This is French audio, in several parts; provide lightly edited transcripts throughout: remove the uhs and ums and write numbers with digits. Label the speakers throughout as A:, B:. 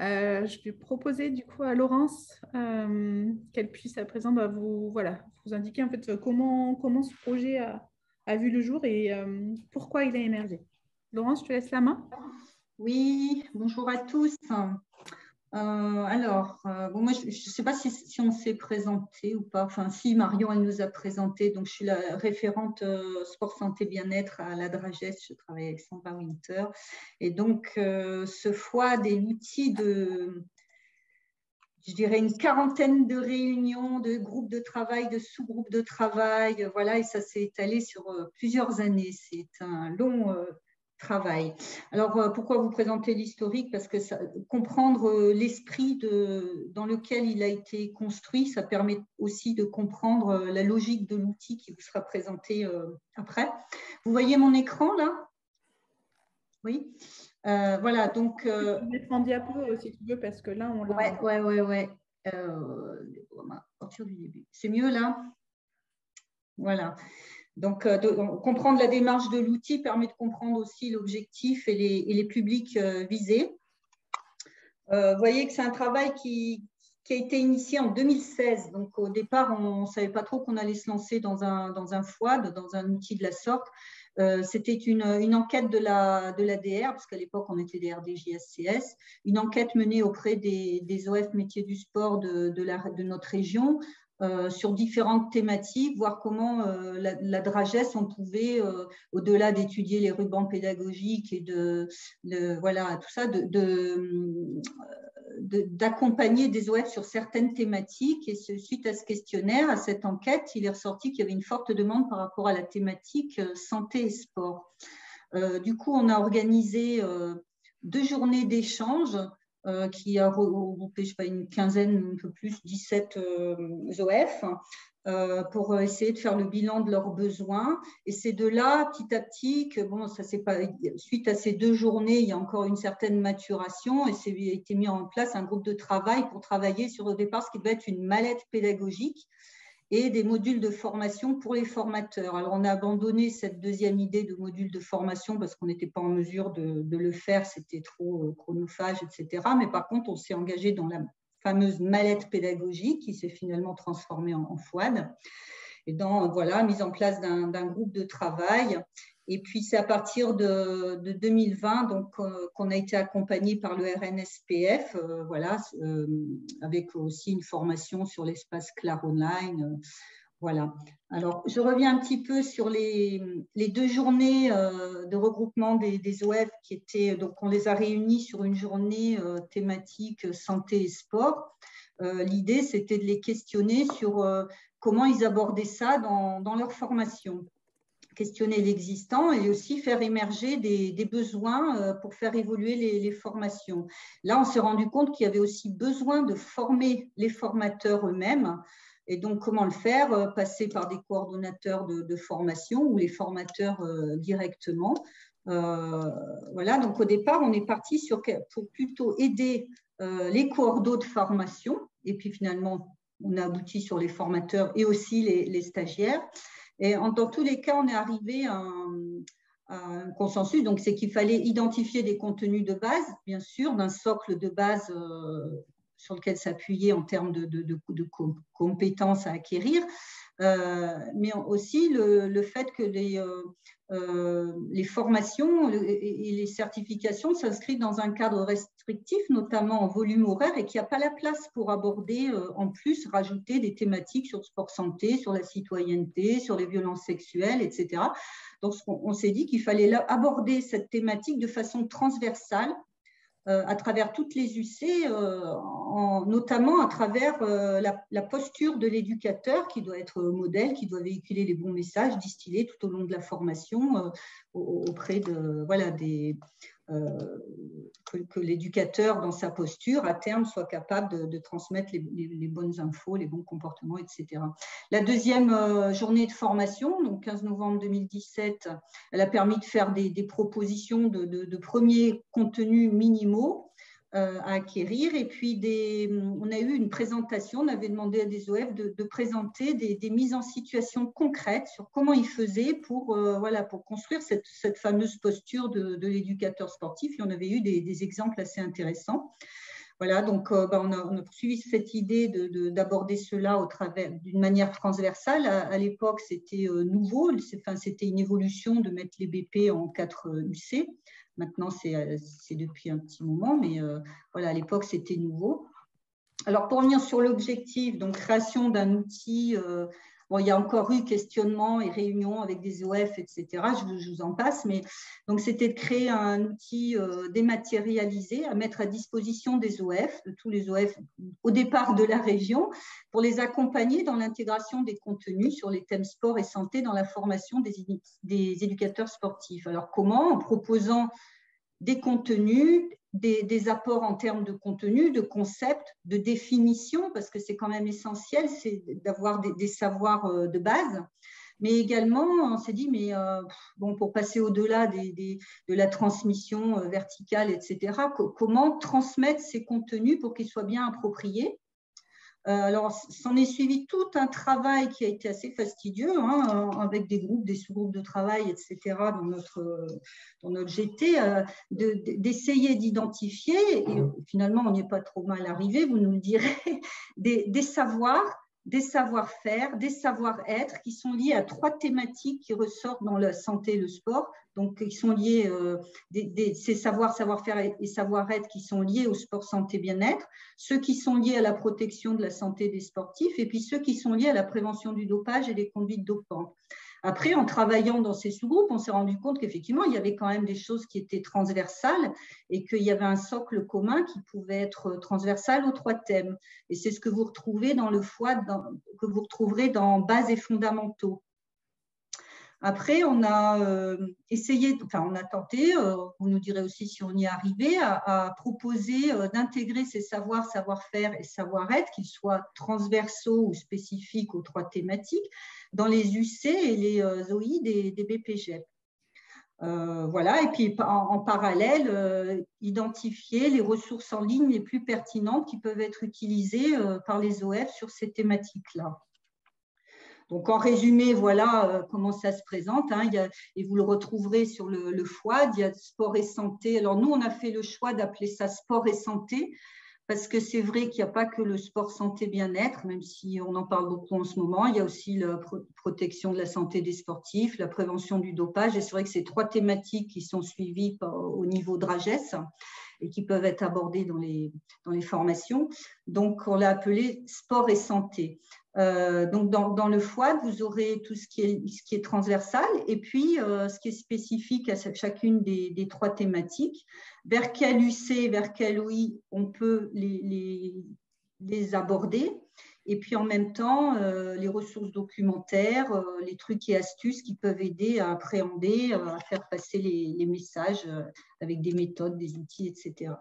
A: Je vais proposer du coup à Laurence qu'elle puisse à présent vous indiquer en fait comment ce projet a vu le jour et pourquoi il a émergé. Laurence, je te laisse la main.
B: Oui, bonjour à tous. Bon, moi, je ne sais pas si on s'est présenté ou pas. Enfin, si, Marion, elle nous a présenté. Donc, je suis la référente sport, santé, bien-être à la Dragesse. Je travaille avec Sandra Winter. Et donc, ce FOAD est l'outil de, je dirais, une quarantaine de réunions, de groupes de travail, de sous-groupes de travail. Voilà, et ça s'est étalé sur plusieurs années. C'est un long travail. Alors, pourquoi vous présenter l'historique? Parce que comprendre l'esprit dans lequel il a été construit, ça permet aussi de comprendre la logique de l'outil qui vous sera présenté après. Vous voyez mon écran là? Oui. Voilà, donc…
A: Tu peux mettre en diapo si tu veux, parce que là, on l'a en…
B: Ouais. À partir du début. C'est mieux là? Voilà. Donc, comprendre la démarche de l'outil permet de comprendre aussi l'objectif et les publics visés. Vous voyez que c'est un travail qui a été initié en 2016. Donc, au départ, on ne savait pas trop qu'on allait se lancer dans un FOAD, dans un outil de la sorte. C'était une enquête de l'ADR, parce qu'à l'époque, on était des RDJSCS, une enquête menée auprès des OF métiers du sport de notre région, sur différentes thématiques, voir comment la Dragesse, on pouvait, au-delà d'étudier les rubans pédagogiques et voilà, tout ça, d'accompagner des OF sur certaines thématiques. Et suite à ce questionnaire, à cette enquête, il est ressorti qu'il y avait une forte demande par rapport à la thématique santé et sport. Du coup, on a organisé 2 journées d'échange qui a regroupé, je sais pas, une quinzaine, un peu plus, 17 OF, pour essayer de faire le bilan de leurs besoins. Et c'est de là, petit à petit, que bon, ça c'est pas, suite à ces 2 journées, il y a encore une certaine maturation et il a été mis en place un groupe de travail pour travailler sur au départ ce qui devait être une mallette pédagogique et des modules de formation pour les formateurs. Alors, on a abandonné cette deuxième idée de module de formation parce qu'on n'était pas en mesure de le faire, c'était trop chronophage, etc. Mais par contre, on s'est engagé dans la fameuse mallette pédagogique qui s'est finalement transformée en FOAD. Et voilà, mise en place d'un groupe de travail. Et puis, c'est à partir de 2020 donc, qu'on a été accompagné par le RNSPF, voilà, avec aussi une formation sur l'espace CLAR Online. Voilà. Alors, je reviens un petit peu sur les 2 journées de regroupement des OF qui étaient, donc on les a réunis sur une journée thématique santé et sport. L'idée, c'était de les questionner sur comment ils abordaient ça dans leur formation. Questionner l'existant et aussi faire émerger des besoins pour faire évoluer les formations. Là, on s'est rendu compte qu'il y avait aussi besoin de former les formateurs eux-mêmes. Et donc, comment le faire? Passer par des coordonnateurs de formation ou les formateurs directement. Voilà, donc au départ, on est parti pour plutôt aider les coordos de formation. Et puis finalement, on a abouti sur les formateurs et aussi les stagiaires. Et dans tous les cas, on est arrivé à un consensus. Donc, c'est qu'il fallait identifier des contenus de base, bien sûr, d'un socle de base sur lequel s'appuyer en termes de compétences à acquérir, mais aussi le fait que les formations et les certifications s'inscrivent dans un cadre restrictif, notamment en volume horaire, et qu'il n'y a pas la place pour aborder, en plus, rajouter des thématiques sur le sport santé, sur la citoyenneté, sur les violences sexuelles, etc. Donc, on s'est dit qu'il fallait aborder cette thématique de façon transversale, à travers toutes les UC, notamment à travers la posture de l'éducateur qui doit être modèle, qui doit véhiculer les bons messages distillés tout au long de la formation auprès de, voilà, que l'éducateur, dans sa posture, à terme, soit capable de transmettre les bonnes infos, les bons comportements, etc. La deuxième journée de formation, donc 15 novembre 2017, elle a permis de faire des propositions de premiers contenus minimaux à acquérir. Et puis, on a eu une présentation, on avait demandé à des OF de présenter des mises en situation concrètes sur comment ils faisaient pour construire cette fameuse posture de l'éducateur sportif. Et on avait eu des exemples assez intéressants. Voilà, donc on a poursuivi cette idée d'aborder cela d'une manière transversale. À l'époque, c'était nouveau, c'était une évolution de mettre les BP en 4 UC. Maintenant, c'est depuis un petit moment, mais voilà, à l'époque, c'était nouveau. Alors, pour revenir sur l'objectif, donc création d'un outil, bon, il y a encore eu questionnement et réunions avec des OF, etc. Je vous en passe, mais donc c'était de créer un outil dématérialisé à mettre à disposition des OF, de tous les OF au départ de la région, pour les accompagner dans l'intégration des contenus sur les thèmes sport et santé dans la formation des éducateurs sportifs. Alors, comment? En proposant des contenus, des apports en termes de contenu, de concepts, de définition, parce que c'est quand même essentiel, c'est d'avoir des savoirs de base. Mais également, on s'est dit, mais bon, pour passer au-delà de la transmission verticale, etc., comment transmettre ces contenus pour qu'ils soient bien appropriés? Alors, s'en est suivi tout un travail qui a été assez fastidieux, hein, avec des groupes, des sous-groupes de travail, etc., dans notre GT, d'essayer d'identifier, et finalement, on n'y est pas trop mal arrivé, vous nous le direz, des savoirs, des savoir-faire, des savoir-être qui sont liés à 3 thématiques qui ressortent dans la santé et le sport. Donc, ils sont liés, ces savoirs, savoir-faire et savoir-être qui sont liés au sport, santé, bien-être, ceux qui sont liés à la protection de la santé des sportifs et puis ceux qui sont liés à la prévention du dopage et des conduites dopantes. Après, en travaillant dans ces sous-groupes, on s'est rendu compte qu'effectivement, il y avait quand même des choses qui étaient transversales et qu'il y avait un socle commun qui pouvait être transversal aux 3 thèmes. Et c'est ce que vous retrouvez dans le FOID, que vous retrouverez dans bases et fondamentaux. Après, on a on a tenté, vous nous direz aussi si on y est arrivé, à proposer d'intégrer ces savoirs, savoir-faire et savoir-être, qu'ils soient transversaux ou spécifiques aux 3 thématiques, dans les UC et les OI des BPGEP. Voilà, et puis en parallèle, identifier les ressources en ligne les plus pertinentes qui peuvent être utilisées par les OF sur ces thématiques-là. Donc, en résumé, voilà comment ça se présente. Hein, et vous le retrouverez sur le FOID, il y a sport et santé. Alors, nous, on a fait le choix d'appeler ça sport et santé parce que c'est vrai qu'il n'y a pas que le sport santé bien-être, même si on en parle beaucoup en ce moment. Il y a aussi la protection de la santé des sportifs, la prévention du dopage. Et c'est vrai que c'est 3 thématiques qui sont suivies au niveau de RAGES et qui peuvent être abordées dans les formations. Donc, on l'a appelé sport et santé. Donc, dans le FOID, vous aurez tout ce qui est transversal et puis ce qui est spécifique à chacune des 3 thématiques. Vers quel UC, vers quel OI on peut les aborder. Et puis en même temps, les ressources documentaires, les trucs et astuces qui peuvent aider à appréhender, à faire passer les messages avec des méthodes, des outils, etc.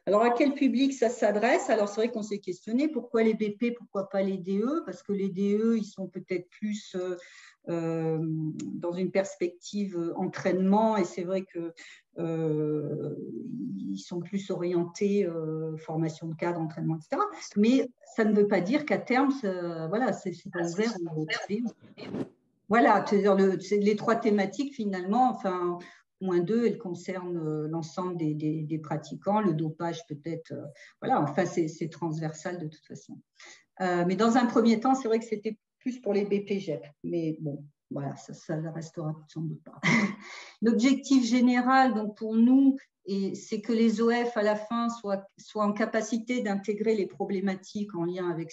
B: Alors, à quel public ça s'adresse? Alors, c'est vrai qu'on s'est questionné, pourquoi les BP, pourquoi pas les DE? Parce que les DE, ils sont peut-être plus dans une perspective entraînement et c'est vrai que ils sont plus orientés formation de cadre, entraînement, etc. Mais ça ne veut pas dire qu'à terme, voilà, c'est pas ouvert aux DE. Voilà, les 3 thématiques finalement, enfin, -2, elles concernent l'ensemble des pratiquants, le dopage peut-être, voilà, enfin c'est transversal de toute façon. Mais dans un premier temps, c'est vrai que c'était plus pour les BPGEP, mais bon, voilà, ça ne restera sans doute pas. L'objectif général, donc pour nous, c'est que les OF à la fin soient en capacité d'intégrer les problématiques en lien avec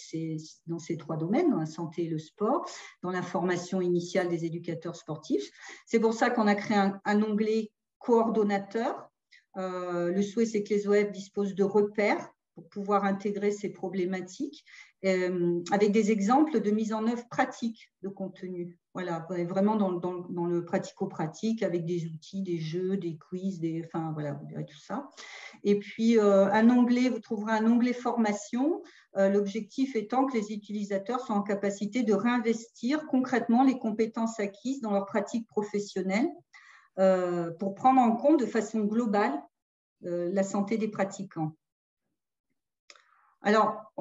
B: dans ces 3 domaines, dans la santé et le sport, dans la formation initiale des éducateurs sportifs. C'est pour ça qu'on a créé un onglet coordonnateur. Le souhait, c'est que les OF disposent de repères pour pouvoir intégrer ces problématiques avec des exemples de mise en œuvre pratique de contenu. Voilà, vraiment dans le pratico-pratique avec des outils, des jeux, des quiz, enfin voilà, vous verrez tout ça. Et puis vous trouverez un onglet formation. L'objectif étant que les utilisateurs soient en capacité de réinvestir concrètement les compétences acquises dans leur pratique professionnelle pour prendre en compte de façon globale la santé des pratiquants. Alors,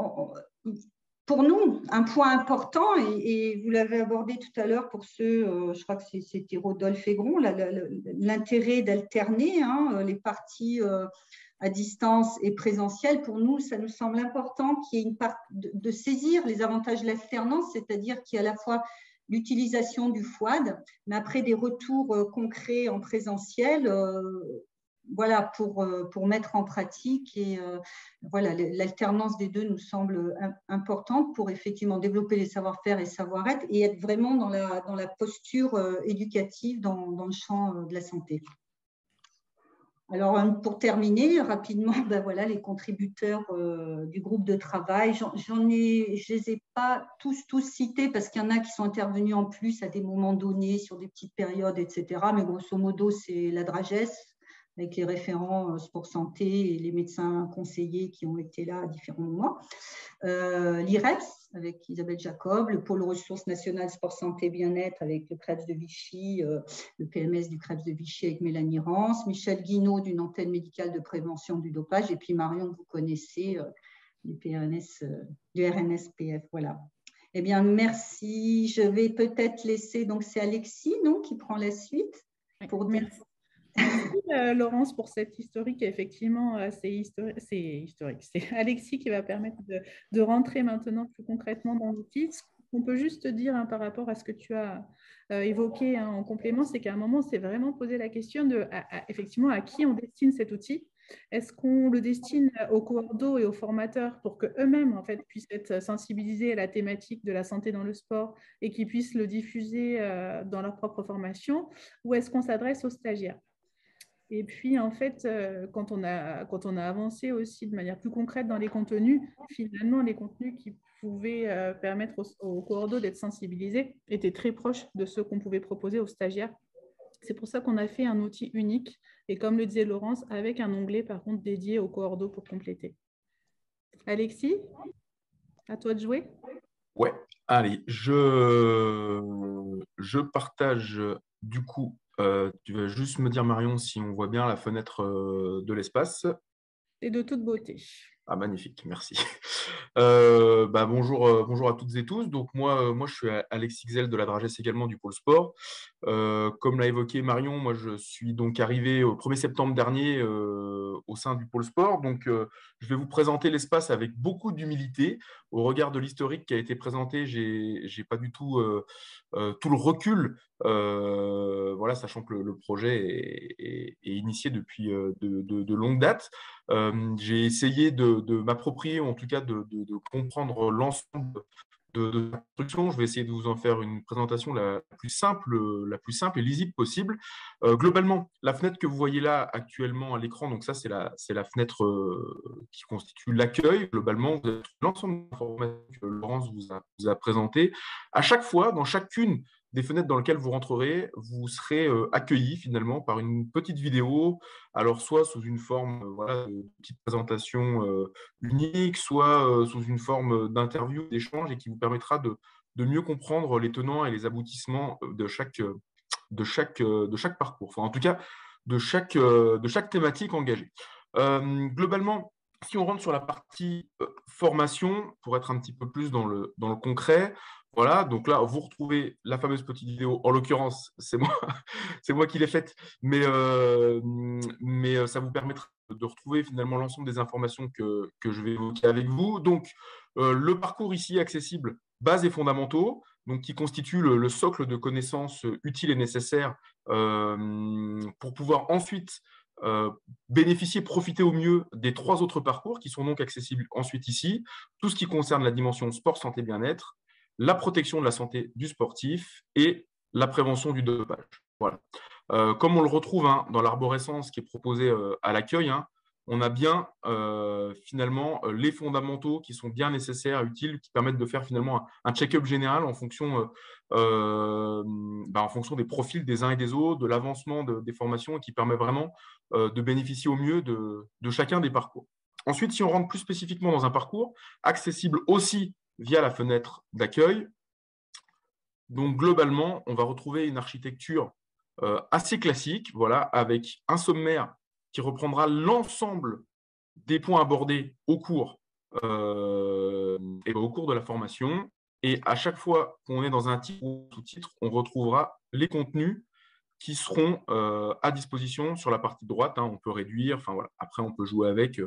B: pour nous, un point important, et vous l'avez abordé tout à l'heure pour ceux, je crois que c'était Rodolphe Aigron, l'intérêt d'alterner les parties à distance et présentiel, pour nous, ça nous semble important qu'il y ait une part de saisir les avantages de l'alternance, c'est-à-dire qu'il y a à la fois l'utilisation du FOAD, mais après des retours concrets en présentiel, voilà, pour mettre en pratique. Et voilà, l'alternance des deux nous semble importante pour effectivement développer les savoir-faire et savoir-être et être vraiment dans la posture éducative dans le champ de la santé. Alors, pour terminer rapidement, ben voilà, les contributeurs du groupe de travail, je ne les ai pas tous cités parce qu'il y en a qui sont intervenus en plus à des moments donnés sur des petites périodes, etc. Mais grosso modo, c'est la DRAGES avec les référents sport santé et les médecins conseillers qui ont été là à différents moments. L'IREPS avec Isabelle Jacob, le pôle ressources nationales sport santé bien-être avec le CREPS de Vichy, le PMS du CREPS de Vichy avec Mélanie Rance, Michel Guinaud d'une antenne médicale de prévention du dopage et puis Marion que vous connaissez du RNSPF. Voilà. Eh bien, merci. Je vais peut-être laisser, donc c'est Alexis, non, qui prend la suite pour dire.
A: Merci. Merci Laurence pour cette historique. Effectivement, c'est historique. C'est Alexis qui va permettre de rentrer maintenant plus concrètement dans l'outil. Ce qu'on peut juste dire par rapport à ce que tu as évoqué en complément, c'est qu'à un moment, c'est vraiment poser la question de effectivement à qui on destine cet outil. Est-ce qu'on le destine aux coordos et aux formateurs pour qu'eux-mêmes en fait, puissent être sensibilisés à la thématique de la santé dans le sport et qu'ils puissent le diffuser dans leur propre formation, ou est-ce qu'on s'adresse aux stagiaires? Et puis, en fait, quand on a avancé aussi de manière plus concrète dans les contenus, finalement, les contenus qui pouvaient permettre aux coordos d'être sensibilisés étaient très proches de ceux qu'on pouvait proposer aux stagiaires. C'est pour ça qu'on a fait un outil unique, et comme le disait Laurence, avec un onglet, par contre, dédié aux coordos pour compléter. Alexis, à toi de jouer.
C: Ouais, allez, je partage du coup. Tu vas juste me dire, Marion, si on voit bien la fenêtre de l'espace.
A: Et de toute beauté.
C: Ah, magnifique, merci. Bonjour à toutes et tous. Donc, moi je suis Alexis Xel de la DRAGES également du pôle sport. Comme l'a évoqué Marion, moi, je suis donc arrivé au 1er septembre dernier au sein du pôle sport. Donc, je vais vous présenter l'espace avec beaucoup d'humilité. Au regard de l'historique qui a été présenté, j'ai pas du tout tout le recul, voilà, sachant que le projet est initié depuis de longues dates. J'ai essayé de m'approprier, en tout cas de comprendre l'ensemble de la construction. Je vais essayer de vous en faire une présentation la plus simple et lisible possible. Globalement, la fenêtre que vous voyez là actuellement à l'écran, donc ça c'est la fenêtre qui constitue l'accueil. Globalement, vous avez l'ensemble des informations que Laurence vous a présentées. À chaque fois, dans chacune des fenêtres dans lesquelles vous rentrerez, vous serez accueilli finalement par une petite vidéo, alors soit sous une forme voilà, de petite présentation unique, soit sous une forme d'interview, d'échange, et qui vous permettra de mieux comprendre les tenants et les aboutissements de chaque parcours, enfin en tout cas de chaque thématique engagée. Globalement, si on rentre sur la partie formation, pour être un petit peu plus dans le concret, voilà, donc là, vous retrouvez la fameuse petite vidéo. En l'occurrence, c'est moi qui l'ai faite, mais ça vous permettra de retrouver finalement l'ensemble des informations que je vais évoquer avec vous. Donc, le parcours ici accessible, bases et fondamentaux, donc qui constitue le socle de connaissances utiles et nécessaires pour pouvoir ensuite bénéficier, profiter au mieux des 3 autres parcours qui sont donc accessibles ensuite ici. Tout ce qui concerne la dimension sport, santé, bien-être, la protection de la santé du sportif et la prévention du dopage. Voilà. Comme on le retrouve dans l'arborescence qui est proposée à l'accueil, on a bien finalement les fondamentaux qui sont bien nécessaires, utiles, qui permettent de faire finalement un check-up général en fonction des profils des uns et des autres, de l'avancement des formations, et qui permet vraiment de bénéficier au mieux de chacun des parcours. Ensuite, si on rentre plus spécifiquement dans un parcours, accessible aussi via la fenêtre d'accueil. Donc, globalement, on va retrouver une architecture assez classique, voilà, avec un sommaire qui reprendra l'ensemble des points abordés au cours de la formation. Et à chaque fois qu'on est dans un titre ou sous-titre, on retrouvera les contenus qui seront à disposition sur la partie droite. Hein. On peut réduire, enfin voilà. Après, on peut jouer avec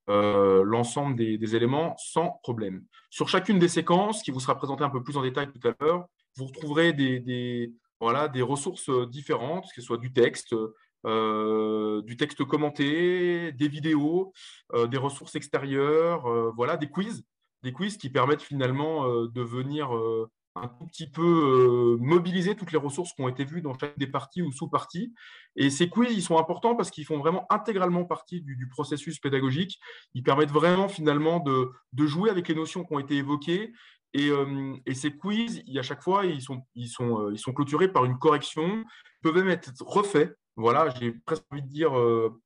C: l'ensemble des éléments sans problème. Sur chacune des séquences, qui vous sera présentée un peu plus en détail tout à l'heure, vous retrouverez voilà, des ressources différentes, que ce soit du texte commenté, des vidéos, des ressources extérieures, voilà, des quiz qui permettent finalement de venir un tout petit peu mobiliser toutes les ressources qui ont été vues dans chaque des parties ou sous-parties. Et ces quiz, ils sont importants parce qu'ils font vraiment intégralement partie du processus pédagogique. Ils permettent vraiment finalement de jouer avec les notions qui ont été évoquées. Et ces quiz, à chaque fois, ils sont clôturés par une correction. Ils peuvent même être refaits. Voilà, j'ai presque envie de dire,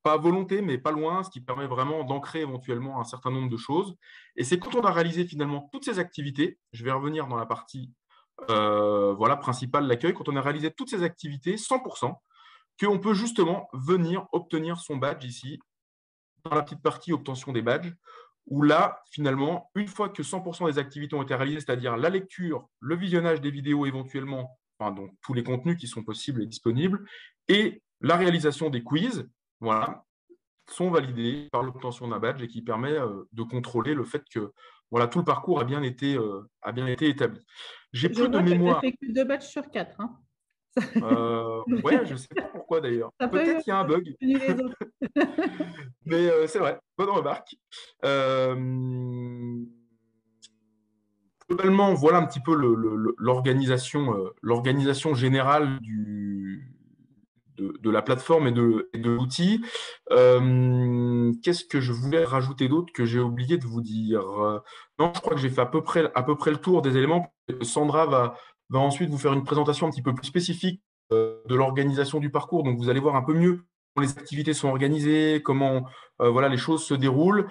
C: pas à volonté, mais pas loin, ce qui permet vraiment d'ancrer éventuellement un certain nombre de choses. Et c'est quand on a réalisé finalement toutes ces activités, je vais revenir dans la partie voilà, principale, l'accueil, quand on a réalisé toutes ces activités, 100%, qu'on peut justement venir obtenir son badge ici, dans la petite partie obtention des badges, où là, finalement, une fois que 100% des activités ont été réalisées, c'est-à-dire la lecture, le visionnage des vidéos éventuellement, enfin, donc tous les contenus qui sont possibles et disponibles, et la réalisation des quiz, voilà, sont validés par l'obtention d'un badge et qui permet de contrôler le fait que voilà, tout le parcours a bien été établi. J'ai
A: Je
C: plus de
A: vois que tu as
C: mémoire.
A: fait que 2 badges sur 4. Hein.
C: Ouais, je ne sais pas pourquoi d'ailleurs.
A: Ça peut
C: Peut-être qu'il y a un bug,
A: les autres.
C: mais c'est vrai, bonne remarque. Globalement, voilà un petit peu l'organisation générale de la plateforme et de l'outil. Qu'est-ce que je voulais rajouter d'autre que j'ai oublié de vous dire? Non, je crois que j'ai fait à peu près le tour des éléments. Sandra va ensuite vous faire une présentation un petit peu plus spécifique de l'organisation du parcours. Donc, vous allez voir un peu mieux comment les activités sont organisées, comment voilà, les choses se déroulent.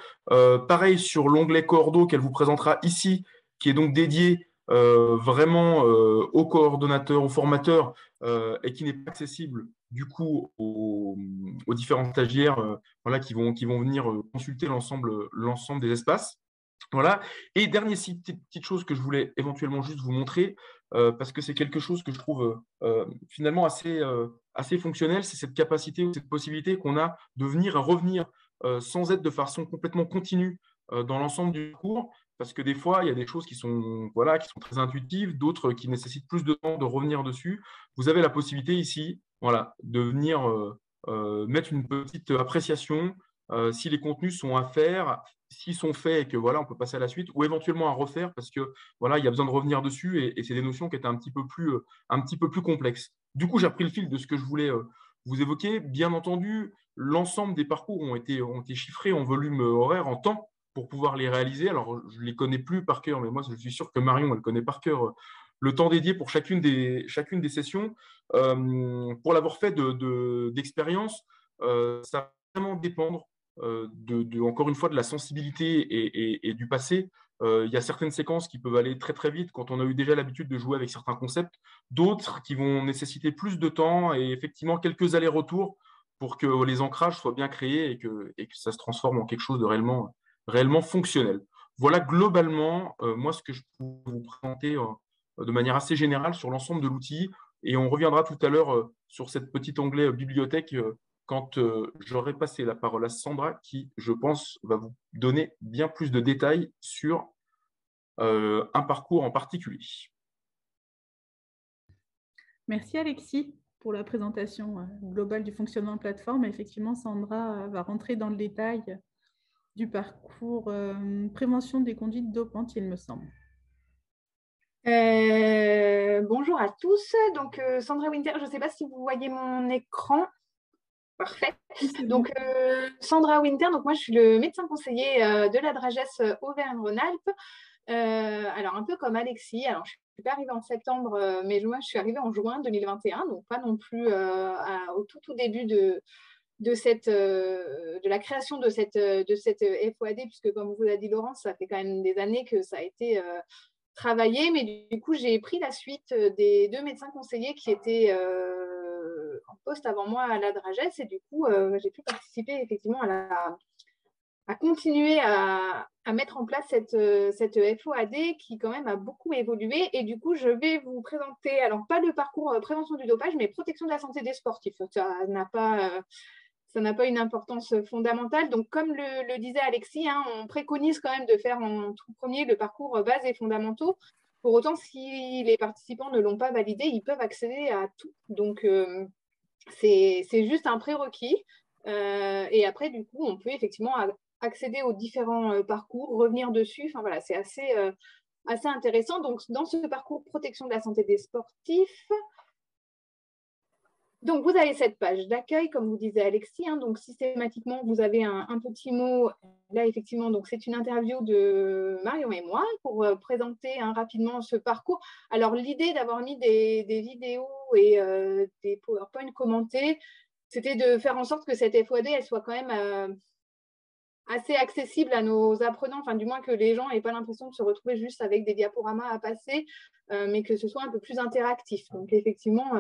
C: Pareil sur l'onglet Cordo qu'elle vous présentera ici, qui est donc dédié vraiment aux coordonnateurs, aux formateurs et qui n'est pas accessible du coup aux différents stagiaires voilà, qui vont venir consulter l'ensemble des espaces. Voilà. Et dernière petite chose que je voulais éventuellement juste vous montrer, parce que c'est quelque chose que je trouve finalement assez fonctionnel, c'est cette capacité ou cette possibilité qu'on a de venir et revenir sans être de façon complètement continue dans l'ensemble du cours, parce que des fois, il y a des choses voilà, qui sont très intuitives, d'autres qui nécessitent plus de temps de revenir dessus. Vous avez la possibilité ici voilà, de venir mettre une petite appréciation si les contenus sont à faire, s'ils sont faits et que voilà, on peut passer à la suite, ou éventuellement à refaire parce que voilà, il y a besoin de revenir dessus et c'est des notions qui étaient un petit peu plus complexes. Du coup, j'ai repris le fil de ce que je voulais vous évoquer. Bien entendu, l'ensemble des parcours ont été chiffrés en volume horaire, en temps pour pouvoir les réaliser. Alors, je ne les connais plus par cœur, mais moi, je suis sûr que Marion, elle connaît par cœur le temps dédié pour chacune des sessions. Pour l'avoir fait d'expérience, ça va vraiment dépendre encore une fois, de la sensibilité et du passé. Il y a certaines séquences qui peuvent aller très très vite quand on a eu déjà l'habitude de jouer avec certains concepts, d'autres qui vont nécessiter plus de temps et effectivement quelques allers-retours pour que les ancrages soient bien créés et que ça se transforme en quelque chose de réellement fonctionnel. Voilà globalement, moi, ce que je peux vous présenter de manière assez générale sur l'ensemble de l'outil. Et on reviendra tout à l'heure sur cette petite onglet bibliothèque quand j'aurai passé la parole à Sandra qui, je pense, va vous donner bien plus de détails sur un parcours en particulier.
A: Merci Alexis pour la présentation globale du fonctionnement de plateforme. Effectivement, Sandra va rentrer dans le détail du parcours prévention des conduites dopantes, il me semble.
D: Bonjour à tous. Donc, Sandra Winter, je ne sais pas si vous voyez mon écran. Parfait. Donc, Sandra Winter, donc moi, je suis le médecin conseiller de la Dragesse Auvergne-Rhône-Alpes. Alors, un peu comme Alexis. Alors, je ne suis pas arrivée en septembre, mais moi, je suis arrivée en juin 2021, donc pas non plus au tout début de la création de cette FOAD, puisque comme vous a dit Laurence, ça fait quand même des années que ça a été travaillé, mais du coup, j'ai pris la suite des 2 médecins conseillers qui étaient en poste avant moi à la Dragesse, et du coup, j'ai pu participer effectivement continuer à mettre en place cette FOAD qui quand même a beaucoup évolué. Et du coup, je vais vous présenter, alors pas le parcours prévention du dopage, mais protection de la santé des sportifs. Ça n'a pas une importance fondamentale. Donc, comme le disait Alexis, hein, on préconise quand même de faire en tout premier le parcours base et fondamentaux. Pour autant, si les participants ne l'ont pas validé, ils peuvent accéder à tout. Donc, c'est juste un prérequis. Et après, du coup, on peut effectivement accéder aux différents parcours, revenir dessus. Enfin, voilà, c'est assez intéressant. Donc, dans ce parcours protection de la santé des sportifs, donc, vous avez cette page d'accueil, comme vous disait Alexis. Hein, donc, systématiquement, vous avez un petit mot. Là, effectivement, donc c'est une interview de Marion et moi pour présenter rapidement ce parcours. Alors, l'idée d'avoir mis des vidéos et des PowerPoint commentés, c'était de faire en sorte que cette FOAD, elle soit quand même assez accessible à nos apprenants, enfin, du moins que les gens n'aient pas l'impression de se retrouver juste avec des diaporamas à passer, mais que ce soit un peu plus interactif. Donc, effectivement,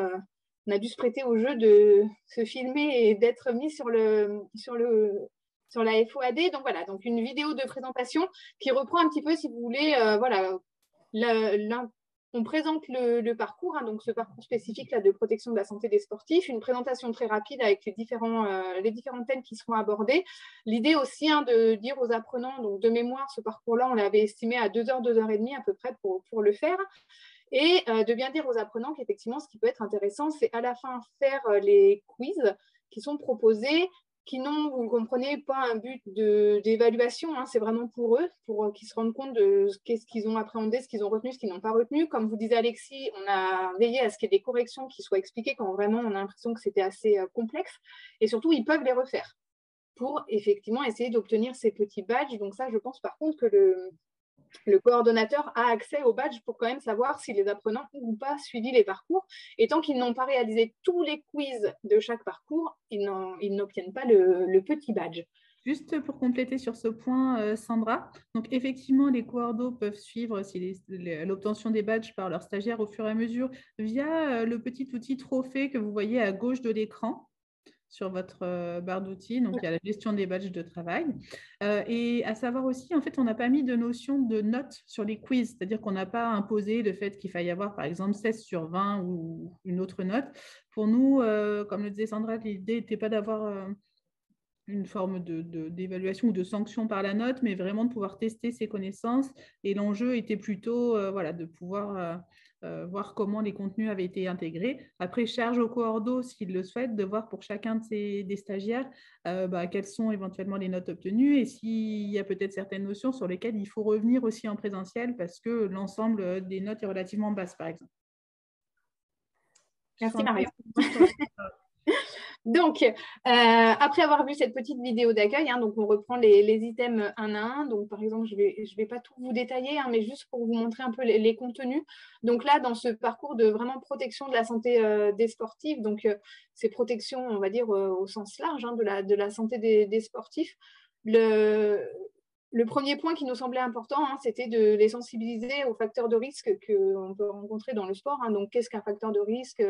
D: on a dû se prêter au jeu de se filmer et d'être mis sur la FOAD. Donc voilà, donc une vidéo de présentation qui reprend un petit peu, si vous voulez, voilà, on présente le parcours, hein, donc ce parcours spécifique là, de protection de la santé des sportifs, une présentation très rapide avec les différents thèmes qui seront abordés. L'idée aussi hein, de dire aux apprenants, donc de mémoire, ce parcours-là, on l'avait estimé à 2 heures, 2 heures et demie à peu près pour le faire. Et de bien dire aux apprenants qu'effectivement, ce qui peut être intéressant, c'est à la fin faire les quiz qui sont proposés, qui n'ont, vous le comprenez, pas un but d'évaluation. Hein, c'est vraiment pour eux, pour qu'ils se rendent compte de ce qu'ils ont appréhendé, ce qu'ils ont retenu, ce qu'ils n'ont pas retenu. Comme vous disait Alexis, on a veillé à ce qu'il y ait des corrections qui soient expliquées quand vraiment on a l'impression que c'était assez complexe. Et surtout, ils peuvent les refaire pour effectivement essayer d'obtenir ces petits badges. Donc ça, je pense par contre que le coordonnateur a accès au badge pour quand même savoir si les apprenants ont ou pas suivi les parcours. Et tant qu'ils n'ont pas réalisé tous les quiz de chaque parcours, ils n'obtiennent pas le petit badge.
A: Juste pour compléter sur ce point, Sandra, donc effectivement, les coordos peuvent suivre l'obtention des badges par leurs stagiaires au fur et à mesure via le petit outil trophée que vous voyez à gauche de l'écran sur votre barre d'outils. Donc, il y a la gestion des badges de travail. Et à savoir aussi, en fait, on n'a pas mis de notion de notes sur les quiz, c'est-à-dire qu'on n'a pas imposé le fait qu'il faille avoir, par exemple, 16 sur 20 ou une autre note. Pour nous, comme le disait Sandra, l'idée n'était pas d'avoir une forme d'évaluation ou de sanction par la note, mais vraiment de pouvoir tester ses connaissances. Et l'enjeu était plutôt voilà, de pouvoir voir comment les contenus avaient été intégrés. Après, charge au coordo, s'il le souhaite, de voir pour chacun des stagiaires quelles sont éventuellement les notes obtenues et s'il y a peut-être certaines notions sur lesquelles il faut revenir aussi en présentiel parce que l'ensemble des notes est relativement basse, par exemple.
D: Merci Marion. Donc, après avoir vu cette petite vidéo d'accueil, hein, donc on reprend les items un à un. Donc, par exemple, je vais pas tout vous détailler, hein, mais juste pour vous montrer un peu les contenus. Donc là, dans ce parcours de vraiment protection de la santé des sportifs, donc c'est protection, on va dire, au sens large hein, de la santé des sportifs. Le premier point qui nous semblait important, hein, c'était de les sensibiliser aux facteurs de risque qu'on peut rencontrer dans le sport. Hein. Donc, qu'est-ce qu'un facteur de risque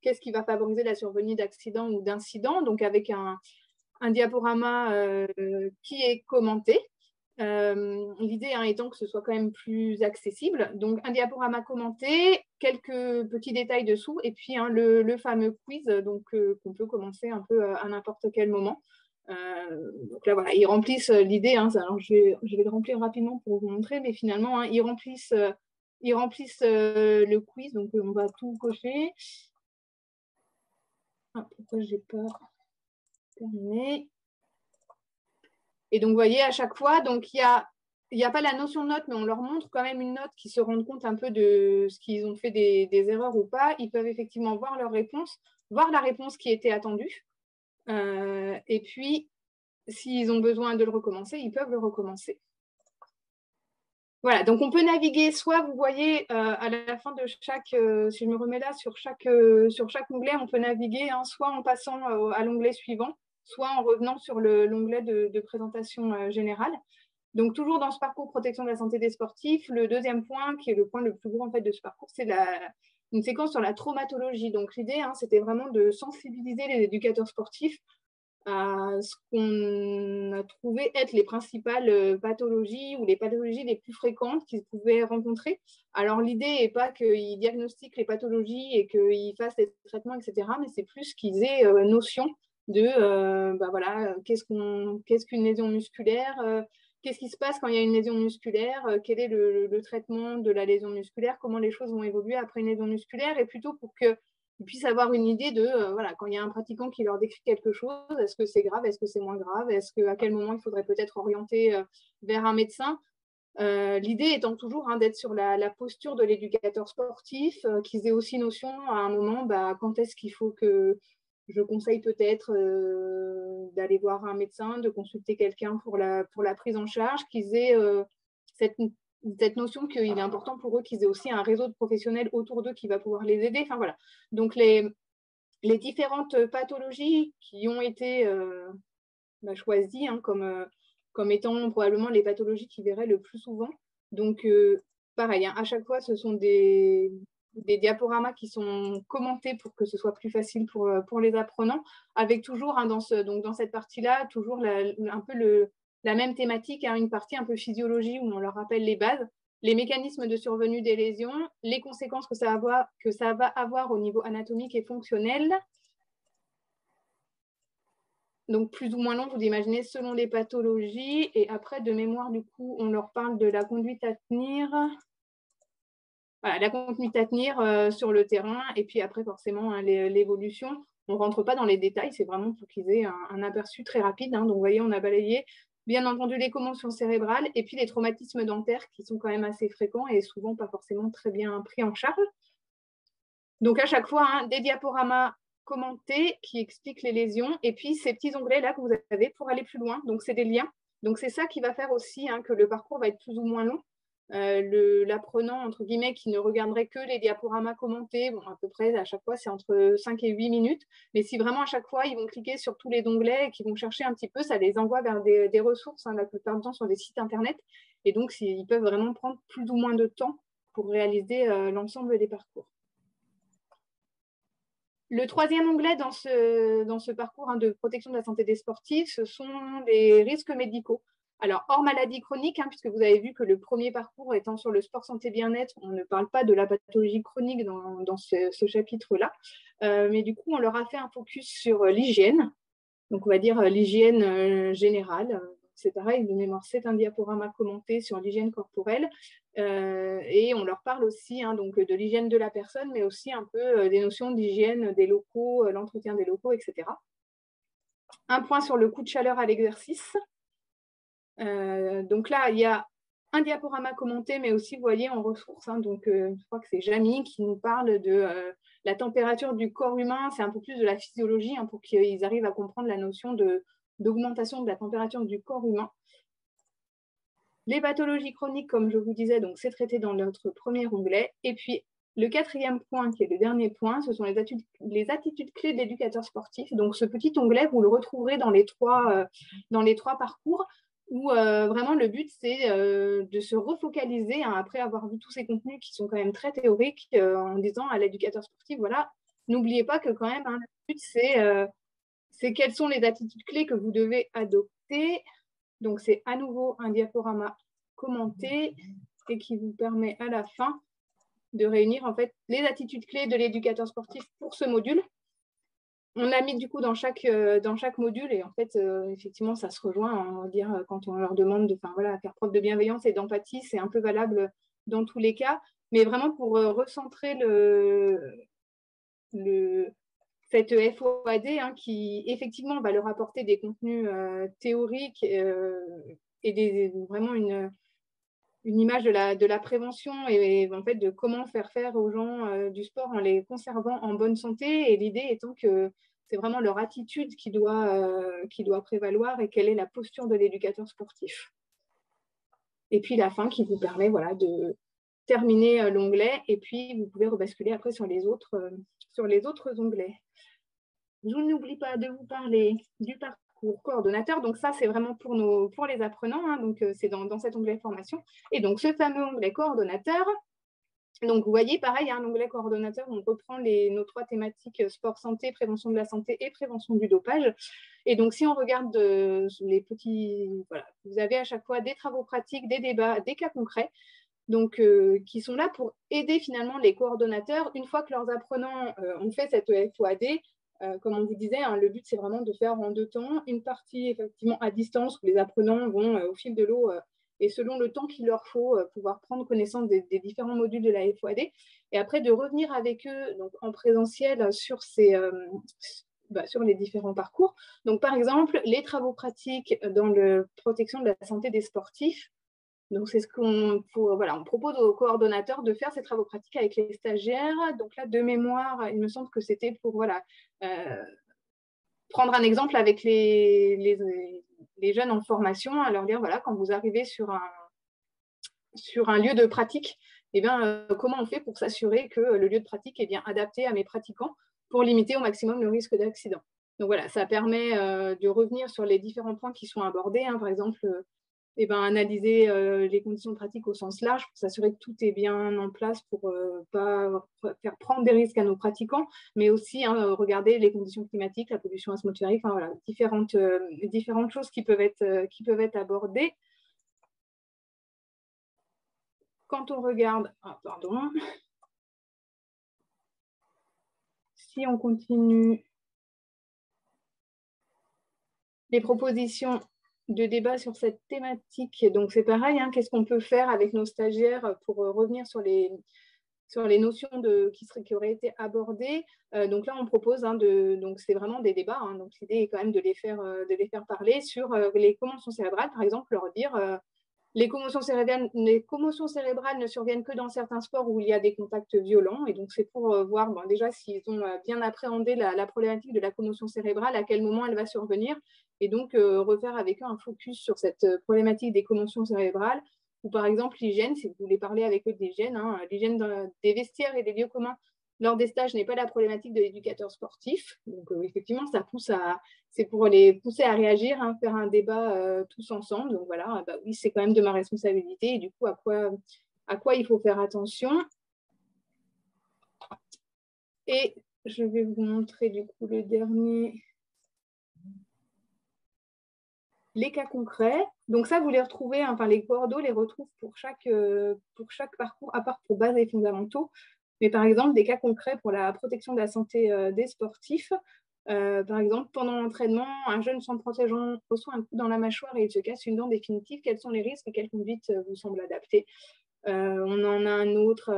D: qu'est-ce qui va favoriser la survenue d'accidents ou d'incidents, donc avec un diaporama qui est commenté. L'idée hein, étant que ce soit quand même plus accessible. Donc, un diaporama commenté, quelques petits détails dessous, et puis hein, le fameux quiz qu'on peut commencer un peu à n'importe quel moment. Donc là, voilà, ils remplissent l'idée. Hein, alors, je vais le remplir rapidement pour vous montrer, mais finalement, hein, ils remplissent le quiz, donc on va tout cocher. Ah, pourquoi je n'ai pas terminé? Et donc, vous voyez, à chaque fois, donc il n'y a pas la notion de note, mais on leur montre quand même une note qui se rendent compte un peu de ce qu'ils ont fait des erreurs ou pas. Ils peuvent effectivement voir leur réponse, voir la réponse qui était attendue. Et puis, s'ils ont besoin de le recommencer, ils peuvent le recommencer. Voilà, donc on peut naviguer, soit vous voyez à la fin de chaque, si je me remets là, sur chaque onglet, on peut naviguer, hein, soit en passant à l'onglet suivant, soit en revenant sur l'onglet de présentation générale. Donc toujours dans ce parcours protection de la santé des sportifs, le deuxième point, qui est le point le plus gros en fait, de ce parcours, c'est une séquence sur la traumatologie. Donc l'idée, hein, c'était vraiment de sensibiliser les éducateurs sportifs à ce qu'on a trouvé être les principales pathologies ou les pathologies les plus fréquentes qu'ils pouvaient rencontrer. Alors, l'idée n'est pas qu'ils diagnostiquent les pathologies et qu'ils fassent des traitements, etc., mais c'est plus qu'ils aient notion de voilà, qu'est-ce qu'une lésion musculaire, qu'est-ce qui se passe quand il y a une lésion musculaire, quel est le traitement de la lésion musculaire, comment les choses vont évoluer après une lésion musculaire, et plutôt pour qu'ils puissent avoir une idée de, voilà, quand il y a un pratiquant qui leur décrit quelque chose, est-ce que c'est grave, est-ce que c'est moins grave, à quel moment il faudrait peut-être orienter vers un médecin. L'idée étant toujours d'aller sur la posture de l'éducateur sportif, qu'ils aient aussi notion à un moment quand est-ce qu'il faut que je conseille peut-être d'aller voir un médecin, de consulter quelqu'un pour la prise en charge, qu'ils aient cette notion qu'il est important pour eux qu'ils aient aussi un réseau de professionnels autour d'eux qui va pouvoir les aider. Enfin voilà. Donc les différentes pathologies qui ont été choisies comme étant probablement les pathologies qu'ils verraient le plus souvent. Donc pareil, à chaque fois, ce sont des diaporamas qui sont commentés pour que ce soit plus facile pour les apprenants, avec toujours dans cette partie-là, toujours un peu la même thématique, une partie un peu physiologie où on leur rappelle les bases, les mécanismes de survenue des lésions, les conséquences que ça va avoir au niveau anatomique et fonctionnel. Donc, plus ou moins long, vous imaginez, selon les pathologies. Et après, de mémoire, du coup, on leur parle de la conduite à tenir. Voilà, la conduite à tenir sur le terrain. Et puis après, forcément, l'évolution. On ne rentre pas dans les détails. C'est vraiment pour qu'ils aient un aperçu très rapide. Donc, vous voyez, on a balayé, bien entendu, les commotions cérébrales et puis les traumatismes dentaires qui sont quand même assez fréquents et souvent pas forcément très bien pris en charge. Donc, à chaque fois, des diaporamas commentés qui expliquent les lésions et puis ces petits onglets là que vous avez pour aller plus loin. Donc, c'est des liens. Donc, c'est ça qui va faire aussi que le parcours va être plus ou moins long. L'apprenant, entre guillemets, qui ne regarderait que les diaporamas commentés, à peu près, à chaque fois, c'est entre 5 et 8 minutes. Mais si vraiment, à chaque fois, ils vont cliquer sur tous les onglets et qu'ils vont chercher un petit peu, ça les envoie vers des ressources, la plupart du temps sur des sites Internet. Et donc, ils peuvent vraiment prendre plus ou moins de temps pour réaliser l'ensemble des parcours. Le troisième onglet dans ce parcours de protection de la santé des sportifs, ce sont les risques médicaux. Alors, hors maladie chronique, puisque vous avez vu que le premier parcours étant sur le sport santé bien-être, on ne parle pas de la pathologie chronique dans ce chapitre-là. Mais du coup, on leur a fait un focus sur l'hygiène. Donc, on va dire l'hygiène générale. C'est pareil, de mémoire, c'est un diaporama commenté sur l'hygiène corporelle. Et on leur parle aussi donc, de l'hygiène de la personne, mais aussi un peu des notions d'hygiène des locaux, l'entretien des locaux, etc. Un point sur le coup de chaleur à l'exercice. Donc là, il y a un diaporama commenté, mais aussi, vous voyez, en ressources. Donc, je crois que c'est Jamie qui nous parle de la température du corps humain. C'est un peu plus de la physiologie pour qu'ils arrivent à comprendre la notion d'augmentation de la température du corps humain. Les pathologies chroniques, comme je vous disais, donc c'est traité dans notre premier onglet. Et puis, le quatrième point, qui est le dernier point, ce sont les attitudes clés de l'éducateur sportif. Donc, ce petit onglet, vous le retrouverez dans les trois parcours, où vraiment le but, c'est de se refocaliser, après avoir vu tous ces contenus qui sont quand même très théoriques, en disant à l'éducateur sportif, voilà, n'oubliez pas que quand même, le but, c'est quelles sont les attitudes clés que vous devez adopter. Donc, c'est à nouveau un diaporama commenté et qui vous permet à la fin de réunir en fait les attitudes clés de l'éducateur sportif pour ce module. On a mis du coup dans chaque module et en fait, effectivement, ça se rejoint, on va dire, quand on leur demande de faire preuve de bienveillance et d'empathie, c'est un peu valable dans tous les cas, mais vraiment pour recentrer cette FOAD qui effectivement va leur apporter des contenus théoriques et vraiment une image de la prévention et en fait de comment faire aux gens du sport en les conservant en bonne santé. Et l'idée étant que c'est vraiment leur attitude qui doit prévaloir et quelle est la posture de l'éducateur sportif. Et puis la fin qui vous permet de terminer l'onglet et puis vous pouvez rebasculer après sur les autres onglets. Je n'oublie pas de vous parler du parcours coordonnateur. Donc ça, c'est vraiment pour les apprenants. Donc c'est dans cet onglet formation. Et donc ce fameux onglet coordonnateur, Donc, vous voyez, pareil, il y a un onglet coordonnateur où on reprend nos 3 thématiques sport-santé, prévention de la santé et prévention du dopage. Et donc, si on regarde les petits… Voilà, vous avez à chaque fois des travaux pratiques, des débats, des cas concrets, donc, qui sont là pour aider finalement les coordonnateurs. Une fois que leurs apprenants ont fait cette FOAD, comme on vous disait, hein, le but, c'est vraiment de faire en 2 temps. Une partie, effectivement, à distance, où les apprenants vont au fil de l'eau et selon le temps qu'il leur faut pouvoir prendre connaissance des différents modules de la FOAD. Et après, de revenir avec eux donc, en présentiel sur les différents parcours. Donc, par exemple, les travaux pratiques dans la protection de la santé des sportifs. Donc, c'est ce on propose aux coordonnateurs de faire ces travaux pratiques avec les stagiaires. Donc là, de mémoire, il me semble que c'était pour prendre un exemple avec les jeunes en formation, à leur dire, voilà, quand vous arrivez sur un lieu de pratique, eh bien, comment on fait pour s'assurer que le lieu de pratique est bien adapté à mes pratiquants pour limiter au maximum le risque d'accident. Donc voilà, ça permet de revenir sur les différents points qui sont abordés. Hein, par exemple, analyser les conditions pratiques au sens large pour s'assurer que tout est bien en place pour ne pas faire prendre des risques à nos pratiquants, mais aussi regarder les conditions climatiques, la pollution atmosphérique, enfin, voilà, différentes choses qui peuvent être abordées. Quand on regarde… Si on continue les propositions de débat sur cette thématique, donc c'est pareil, hein, qu'est-ce qu'on peut faire avec nos stagiaires pour revenir sur les notions qui auraient été abordées. Donc là, on propose, donc c'est vraiment des débats, hein, donc l'idée est quand même de les faire parler sur les commotions cérébrales, par exemple, leur dire… les commotions cérébrales ne surviennent que dans certains sports où il y a des contacts violents. Et donc, c'est pour voir déjà s'ils ont bien appréhendé la problématique de la commotion cérébrale, à quel moment elle va survenir. Et donc, refaire avec eux un focus sur cette problématique des commotions cérébrales. Ou par exemple, l'hygiène, si vous voulez parler avec eux d'hygiène, hein, l'hygiène des vestiaires et des lieux communs lors des stages n'est pas la problématique de l'éducateur sportif. Donc, effectivement, c'est pour les pousser à réagir, hein, faire un débat tous ensemble. Donc, voilà, oui, c'est quand même de ma responsabilité. Et du coup, à quoi il faut faire attention. Et je vais vous montrer, du coup, le dernier. Les cas concrets. Donc, ça, vous les retrouvez, hein, enfin, les coordos les retrouvent pour chaque parcours, à part pour base et fondamentaux. Mais par exemple, des cas concrets pour la protection de la santé des sportifs. Par exemple, pendant l'entraînement, un jeune sans protégeant reçoit un coup dans la mâchoire et il se casse une dent définitive. Quels sont les risques et quelle conduite vous semble adaptée? On en a un autre,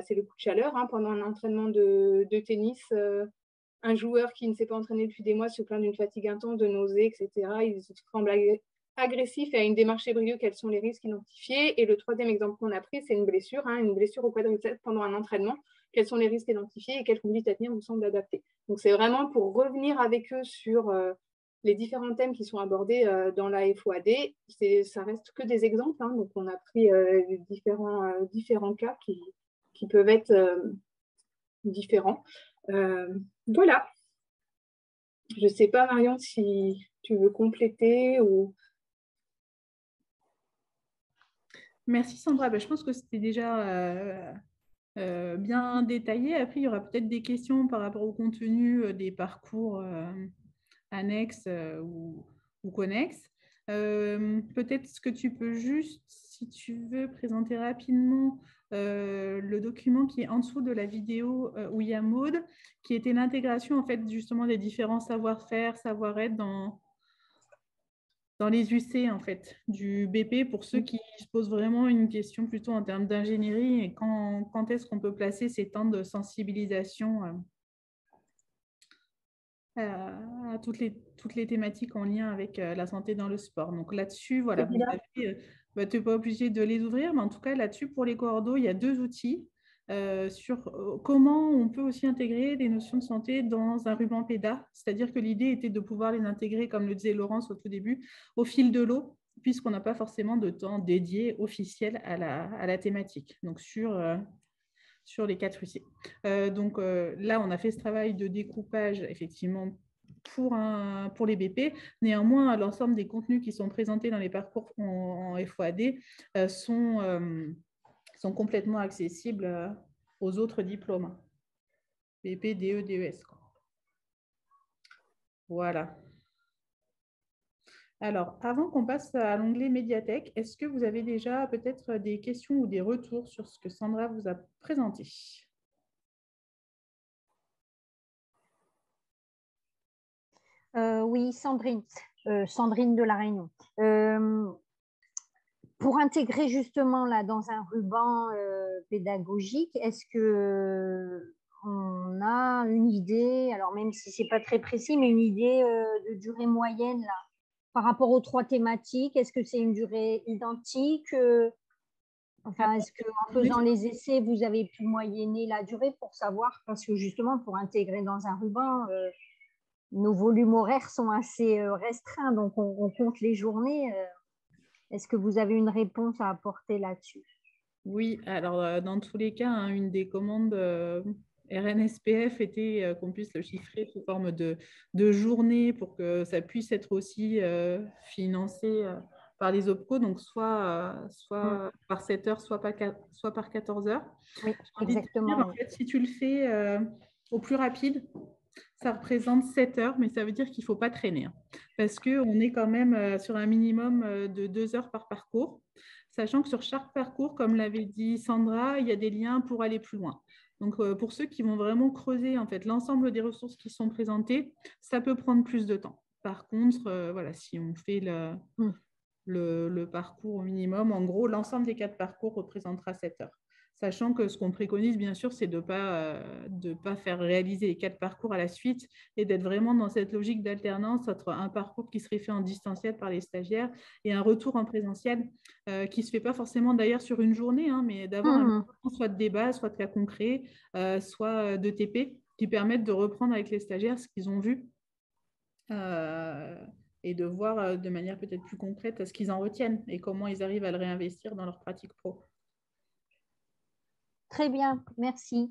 D: c'est le coup de chaleur. Hein, pendant un entraînement de tennis, un joueur qui ne s'est pas entraîné depuis des mois se plaint d'une fatigue intense, de nausées, etc. Il semble agressif et a une démarche ébrieuse. Quels sont les risques identifiés? Et le 3e exemple qu'on a pris, c'est une blessure au quadriceps pendant un entraînement. Quels sont les risques identifiés et quelles conduites à tenir vous semble adaptées? Donc, c'est vraiment pour revenir avec eux sur les différents thèmes qui sont abordés dans la FOAD. Ça reste que des exemples. Hein, donc, on a pris différents cas qui peuvent être différents. Voilà. Je ne sais pas, Marion, si tu veux compléter ou…
A: Merci Sandra. Je pense que c'était déjà bien détaillé. Après, il y aura peut-être des questions par rapport au contenu des parcours annexes ou connexes. Peut-être ce que tu peux juste, si tu veux, présenter rapidement le document qui est en dessous de la vidéo où il y a Maud, qui était l'intégration en fait justement des différents savoir-faire, savoir-être dans les UC en fait, du BP pour ceux qui se posent vraiment une question plutôt en termes d'ingénierie et quand est-ce qu'on peut placer ces temps de sensibilisation à toutes les thématiques en lien avec la santé dans le sport. Donc là-dessus, voilà, tu n'es pas obligé de les ouvrir, mais en tout cas là-dessus, pour les coordos, il y a 2 outils sur comment on peut aussi intégrer des notions de santé dans un ruban PEDA. C'est-à-dire que l'idée était de pouvoir les intégrer, comme le disait Laurence au tout début, au fil de l'eau, puisqu'on n'a pas forcément de temps dédié officiel à la thématique. Donc sur les 4 UC. Là, on a fait ce travail de découpage, effectivement, pour les BP. Néanmoins, l'ensemble des contenus qui sont présentés dans les parcours en FOAD sont sont complètement accessibles aux autres diplômes. BP, DE, DES. Quoi. Voilà. Alors, avant qu'on passe à l'onglet médiathèque, est-ce que vous avez déjà peut-être des questions ou des retours sur ce que Sandra vous a présenté?
E: Oui, Sandrine de La Réunion. Pour intégrer justement là dans un ruban pédagogique, est-ce que on a une idée, alors même si c'est pas très précis, mais une idée de durée moyenne là par rapport aux 3 thématiques? Est-ce que c'est une durée identique? Enfin, est-ce qu'en faisant les essais, vous avez pu moyenner la durée pour savoir? Parce que justement, pour intégrer dans un ruban, nos volumes horaires sont assez restreints, donc on compte les journées. Est-ce que vous avez une réponse à apporter là-dessus?
A: Oui, alors dans tous les cas, hein, une des commandes RNSPF était qu'on puisse le chiffrer sous forme de journée pour que ça puisse être aussi financé par les OPCO, donc soit par 7 heures, soit par 14 heures.
E: Oui, exactement.
A: En fait, si tu le fais au plus rapide, ça représente 7 heures, mais ça veut dire qu'il ne faut pas traîner. Hein, parce qu'on est quand même sur un minimum de 2 heures par parcours, sachant que sur chaque parcours, comme l'avait dit Sandra, il y a des liens pour aller plus loin. Donc, pour ceux qui vont vraiment creuser en fait, l'ensemble des ressources qui sont présentées, ça peut prendre plus de temps. Par contre, voilà, si on fait le parcours au minimum, en gros, l'ensemble des 4 parcours représentera 7 heures. Sachant que ce qu'on préconise, bien sûr, c'est de ne pas faire réaliser les 4 parcours à la suite et d'être vraiment dans cette logique d'alternance entre un parcours qui serait fait en distanciel par les stagiaires et un retour en présentiel qui ne se fait pas forcément d'ailleurs sur une journée, hein, mais d'avoir un moment soit de débat, soit de cas concrets, soit de TP qui permettent de reprendre avec les stagiaires ce qu'ils ont vu et de voir de manière peut-être plus concrète ce qu'ils en retiennent et comment ils arrivent à le réinvestir dans leur pratique pro.
E: Très bien, merci.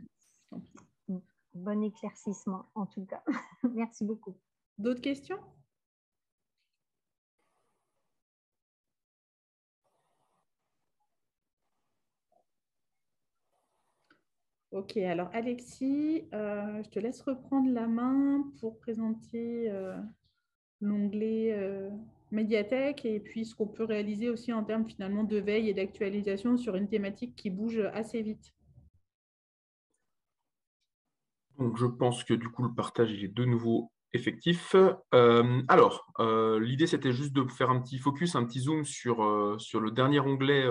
E: Bon éclaircissement en tout cas. Merci beaucoup.
A: D'autres questions? Ok, alors Alexis, je te laisse reprendre la main pour présenter l'onglet médiathèque et puis ce qu'on peut réaliser aussi en termes finalement de veille et d'actualisation sur une thématique qui bouge assez vite.
C: Donc, je pense que du coup, le partage il est de nouveau effectif. L'idée, c'était juste de faire un petit focus, un petit zoom sur le dernier onglet,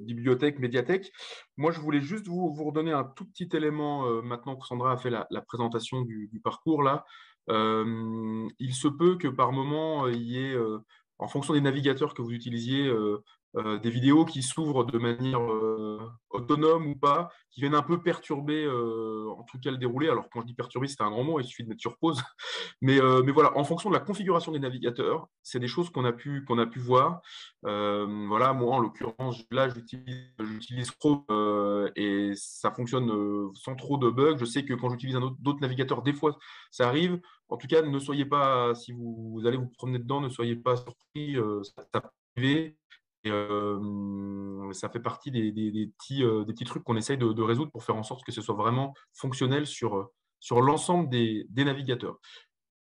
C: bibliothèque, médiathèque. Moi, je voulais juste vous redonner un tout petit élément maintenant que Sandra a fait la présentation du parcours. Là. Il se peut que par moment, il y ait, en fonction des navigateurs que vous utilisiez, des vidéos qui s'ouvrent de manière autonome ou pas, qui viennent un peu perturber en tout cas le déroulé. Alors quand je dis perturber, c'est un grand mot, il suffit de mettre sur pause. Mais voilà, en fonction de la configuration des navigateurs, c'est des choses qu'on a pu voir. Voilà, moi en l'occurrence, là j'utilise Chrome et ça fonctionne sans trop de bugs. Je sais que quand j'utilise d'autres navigateurs, des fois ça arrive. En tout cas, ne soyez pas, si vous allez vous promener dedans, ne soyez pas surpris, ça peut arriver. Et ça fait partie des petits trucs qu'on essaye de résoudre pour faire en sorte que ce soit vraiment fonctionnel sur l'ensemble des navigateurs.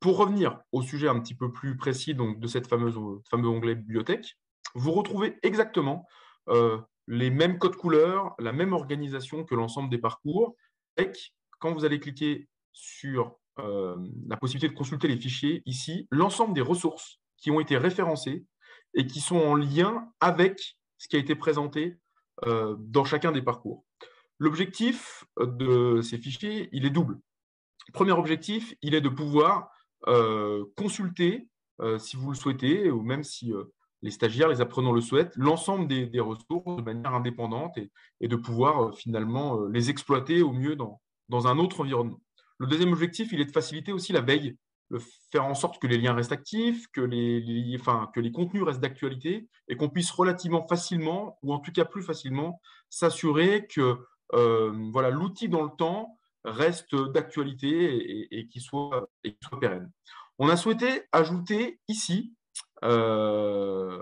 C: Pour revenir au sujet un petit peu plus précis donc, de cette fameux onglet bibliothèque, vous retrouvez exactement les mêmes codes couleurs, la même organisation que l'ensemble des parcours. Et quand vous allez cliquer sur la possibilité de consulter les fichiers, ici, l'ensemble des ressources qui ont été référencées et qui sont en lien avec ce qui a été présenté dans chacun des parcours. L'objectif de ces fichiers, il est double. Premier objectif, il est de pouvoir consulter, si vous le souhaitez, ou même si les stagiaires, les apprenants le souhaitent, l'ensemble des ressources de manière indépendante et de pouvoir finalement les exploiter au mieux dans un autre environnement. Le deuxième objectif, il est de faciliter aussi la veille, faire en sorte que les liens restent actifs, que les contenus restent d'actualité et qu'on puisse relativement facilement, ou en tout cas plus facilement, s'assurer que l'outil dans le temps reste d'actualité et qui soit pérenne. On a souhaité ajouter ici un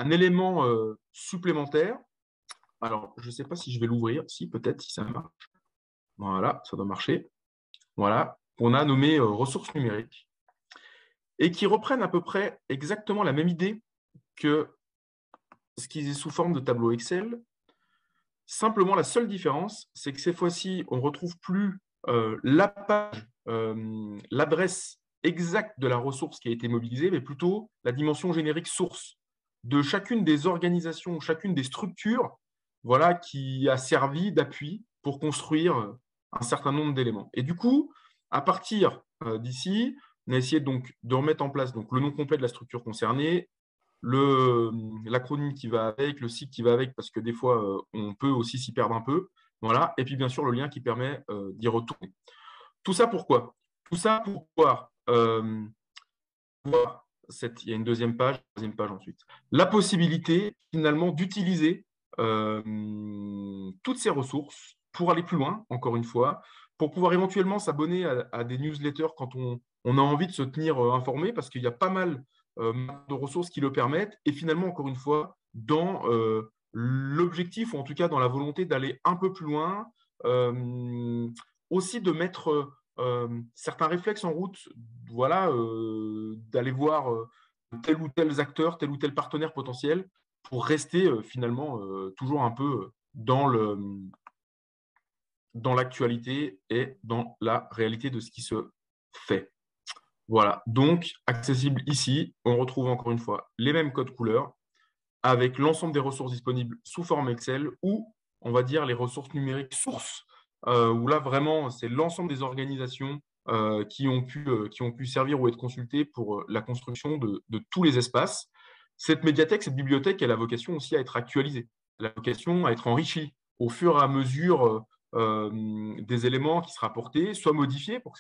C: élément supplémentaire Alors, je ne sais pas si je vais l'ouvrir. Si, peut-être, si ça marche. Voilà, ça doit marcher. Voilà, qu'on a nommé ressources numériques et qui reprennent à peu près exactement la même idée que ce qui est sous forme de tableau Excel. Simplement, la seule différence, c'est que cette fois-ci, on ne retrouve plus la page, l'adresse exacte de la ressource qui a été mobilisée, mais plutôt la dimension générique source de chacune des organisations, chacune des structures, voilà, qui a servi d'appui pour construire un certain nombre d'éléments. Et du coup, à partir d'ici, on a essayé donc de remettre en place donc, le nom complet de la structure concernée, l'acronyme qui va avec, le site qui va avec, parce que des fois, on peut aussi s'y perdre un peu. Voilà. Et puis, bien sûr, le lien qui permet d'y retourner. Tout ça pourquoi? Tout ça pour pouvoir voir il y a une deuxième page ensuite. La possibilité, finalement, d'utiliser toutes ces ressources pour aller plus loin, encore une fois, pour pouvoir éventuellement s'abonner à des newsletters quand on a envie de se tenir informé, parce qu'il y a pas mal de ressources qui le permettent. Et finalement, encore une fois, dans l'objectif, ou en tout cas dans la volonté d'aller un peu plus loin, aussi de mettre certains réflexes en route, voilà, d'aller voir tel ou tel acteur, tel ou tel partenaire potentiel pour rester finalement toujours un peu dans l'actualité et dans la réalité de ce qui se fait. Voilà, donc accessible ici, on retrouve encore une fois les mêmes codes couleurs avec l'ensemble des ressources disponibles sous forme Excel ou on va dire les ressources numériques sources, où là vraiment c'est l'ensemble des organisations qui ont pu servir ou être consultées pour la construction de tous les espaces. Cette médiathèque, cette bibliothèque, elle a vocation aussi à être actualisée, elle a vocation à être enrichie au fur et à mesure des éléments qui sera apportés, soit modifiés pour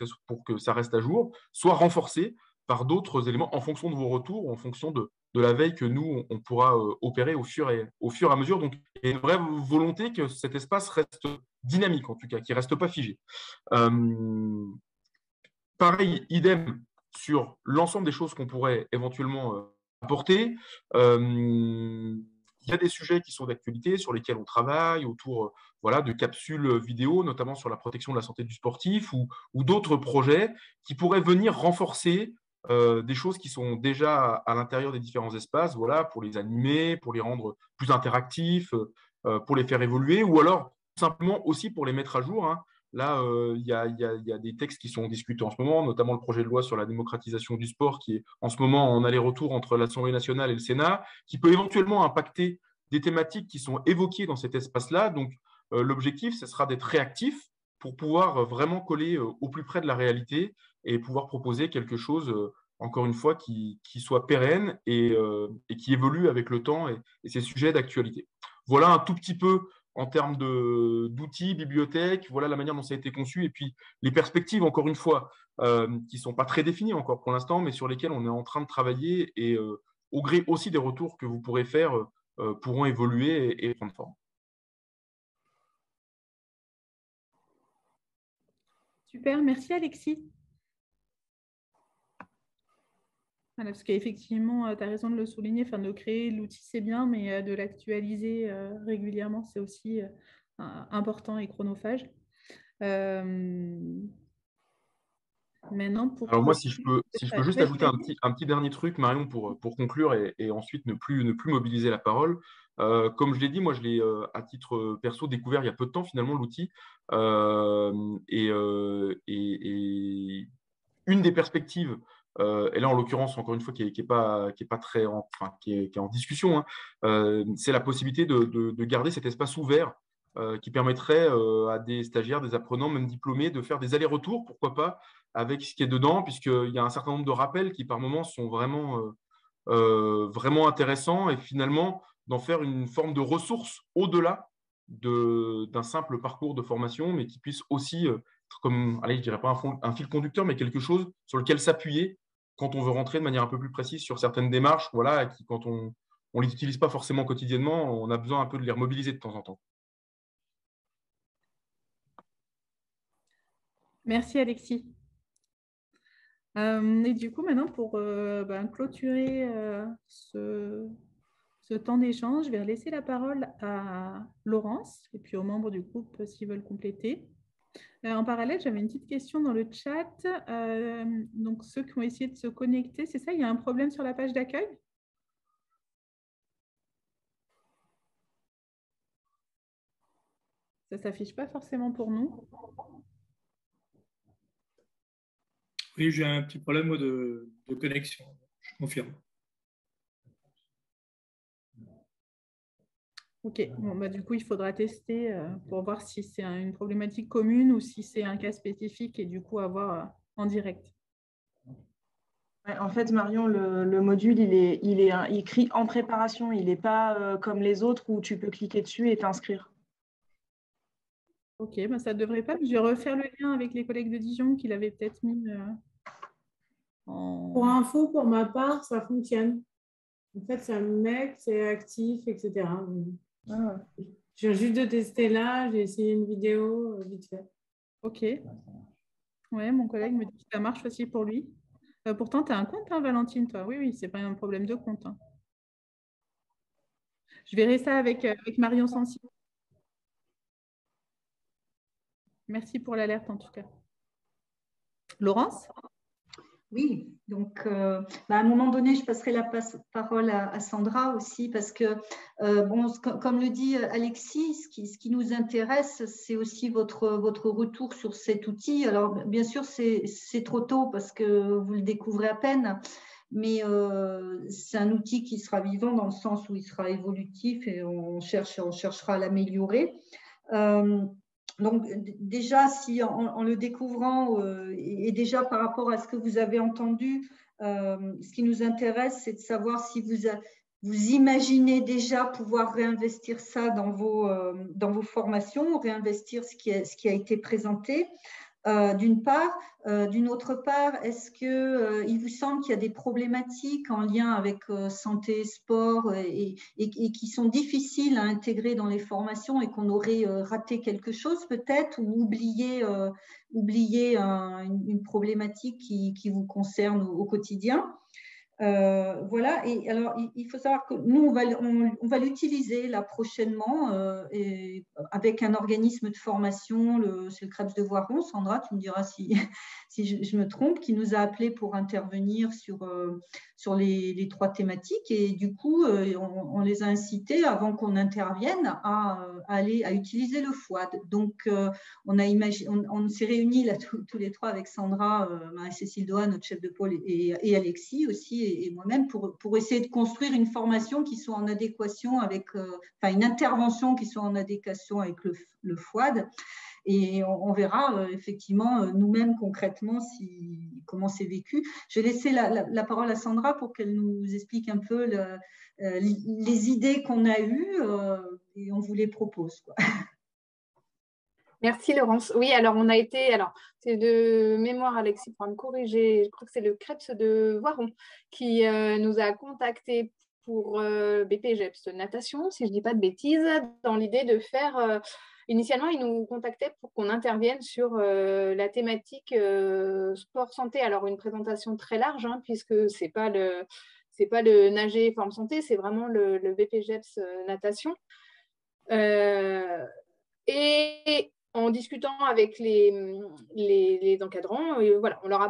C: que ça reste à jour, soit renforcés par d'autres éléments en fonction de vos retours, en fonction de la veille que nous, on pourra opérer au fur et à mesure. Donc, il y a une vraie volonté que cet espace reste dynamique, en tout cas, qu'il ne reste pas figé. Pareil, idem sur l'ensemble des choses qu'on pourrait éventuellement apporter. Il y a des sujets qui sont d'actualité, sur lesquels on travaille, autour voilà, de capsules vidéo, notamment sur la protection de la santé du sportif, ou d'autres projets qui pourraient venir renforcer des choses qui sont déjà à l'intérieur des différents espaces, voilà, pour les animer, pour les rendre plus interactifs, pour les faire évoluer, ou alors simplement aussi pour les mettre à jour, hein. Là, il y a des textes qui sont discutés en ce moment, notamment le projet de loi sur la démocratisation du sport qui est en ce moment en aller-retour entre l'Assemblée nationale et le Sénat, qui peut éventuellement impacter des thématiques qui sont évoquées dans cet espace-là. Donc, l'objectif, ce sera d'être réactif pour pouvoir vraiment coller au plus près de la réalité et pouvoir proposer quelque chose, encore une fois, qui soit pérenne et qui évolue avec le temps et ces sujets d'actualité. Voilà un tout petit peu en termes d'outils, bibliothèques, voilà la manière dont ça a été conçu, et puis les perspectives, encore une fois, qui ne sont pas très définies encore pour l'instant, mais sur lesquelles on est en train de travailler, et au gré aussi des retours que vous pourrez faire, pourront évoluer et prendre forme.
A: Super, merci Alexis. Voilà, parce qu'effectivement, tu as raison de le souligner, enfin, de créer l'outil, c'est bien, mais de l'actualiser régulièrement, c'est aussi important et chronophage. Maintenant,
C: Alors moi, si je peux juste ajouter un petit dernier truc, Marion, pour conclure et ensuite ne plus mobiliser la parole. Comme je l'ai dit, moi, je l'ai à titre perso découvert il y a peu de temps finalement l'outil. Et une des perspectives, et là en l'occurrence encore une fois qui est pas très qui est en discussion, hein, c'est la possibilité de garder cet espace ouvert qui permettrait à des stagiaires, des apprenants, même diplômés, de faire des allers-retours, pourquoi pas, avec ce qui est dedans, puisqu'il y a un certain nombre de rappels qui par moments sont vraiment intéressants, et finalement d'en faire une forme de ressource au-delà d'un simple parcours de formation, mais qui puisse aussi comme, allez, je dirais pas un fil conducteur, mais quelque chose sur lequel s'appuyer quand on veut rentrer de manière un peu plus précise sur certaines démarches, voilà, qui, quand on ne les utilise pas forcément quotidiennement, on a besoin un peu de les remobiliser de temps en temps.
A: Merci Alexis. Et du coup, maintenant, pour clôturer ce ce temps d'échange. Je vais laisser la parole à Laurence et puis aux membres du groupe s'ils veulent compléter. En parallèle, j'avais une petite question dans le chat. Donc, ceux qui ont essayé de se connecter, c'est ça, il y a un problème sur la page d'accueil? Ça ne s'affiche pas forcément pour nous.
F: Oui, j'ai un petit problème moi, de connexion, je confirme.
A: Ok, bon, bah, du coup, il faudra tester pour voir si c'est une problématique commune ou si c'est un cas spécifique et du coup avoir en direct.
G: Ouais, en fait, Marion, le module, il est écrit en préparation. Il n'est pas comme les autres où tu peux cliquer dessus et t'inscrire.
A: Ok, bah, ça ne devrait pas. Je vais refaire le lien avec les collègues de Dijon qui l'avaient peut-être mis en...
H: Pour info, pour ma part, ça fonctionne. En fait, ça me met que c'est actif, etc.
G: Ah.
H: Je viens juste de tester là, j'ai essayé une vidéo vite fait.
A: Ok. Ouais, mon collègue me dit que ça marche aussi pour lui. Pourtant, tu as un compte, hein, Valentine, toi. Oui, oui, c'est pas un problème de compte. Hein. Je verrai ça avec Marion Sancy. Merci pour l'alerte, en tout cas. Laurence?
B: Oui, donc à un moment donné, je passerai la parole à Sandra aussi parce que, bon, comme le dit Alexis, ce qui nous intéresse, c'est aussi votre retour sur cet outil. Alors, bien sûr, c'est trop tôt parce que vous le découvrez à peine, mais c'est un outil qui sera vivant dans le sens où il sera évolutif et on cherchera à l'améliorer. Donc déjà, si en le découvrant et déjà par rapport à ce que vous avez entendu, ce qui nous intéresse, c'est de savoir si vous imaginez déjà pouvoir réinvestir ça dans vos formations, réinvestir ce qui a été présenté. D'une part. D'une autre part, est-ce qu'il vous semble qu'il y a des problématiques en lien avec santé et sport et qui sont difficiles à intégrer dans les formations et qu'on aurait raté quelque chose peut-être ou oublié une problématique qui vous concerne au quotidien? Voilà, et alors il faut savoir que nous, on va l'utiliser là prochainement et avec un organisme de formation, c'est le CREPS de Voiron. Sandra, tu me diras si je me trompe, qui nous a appelés pour intervenir sur les 3 thématiques et du coup, on les a incités avant qu'on intervienne à utiliser le FOAD. Donc, on s'est réunis là tous les 3 avec Sandra, Marie-Cécile Doha, notre chef de pôle, et Alexis aussi, et moi-même pour essayer de construire une formation qui soit en adéquation avec, une intervention qui soit en adéquation avec le FOAD. Et on verra effectivement nous-mêmes concrètement comment c'est vécu. Je vais laisser la parole à Sandra pour qu'elle nous explique un peu les idées qu'on a eues et on vous les propose, quoi.
D: Merci Laurence. Oui, alors on a été, c'est de mémoire, Alexis pourra me corriger, je crois que c'est le CREPS de Voiron qui nous a contactés pour BPGEPS natation, si je ne dis pas de bêtises, dans l'idée de faire, initialement ils nous contactaient pour qu'on intervienne sur la thématique sport-santé. Alors une présentation très large, hein, puisque c'est pas le nager forme santé, c'est vraiment le BPGEPS natation. Et en discutant avec les encadrants, voilà, on leur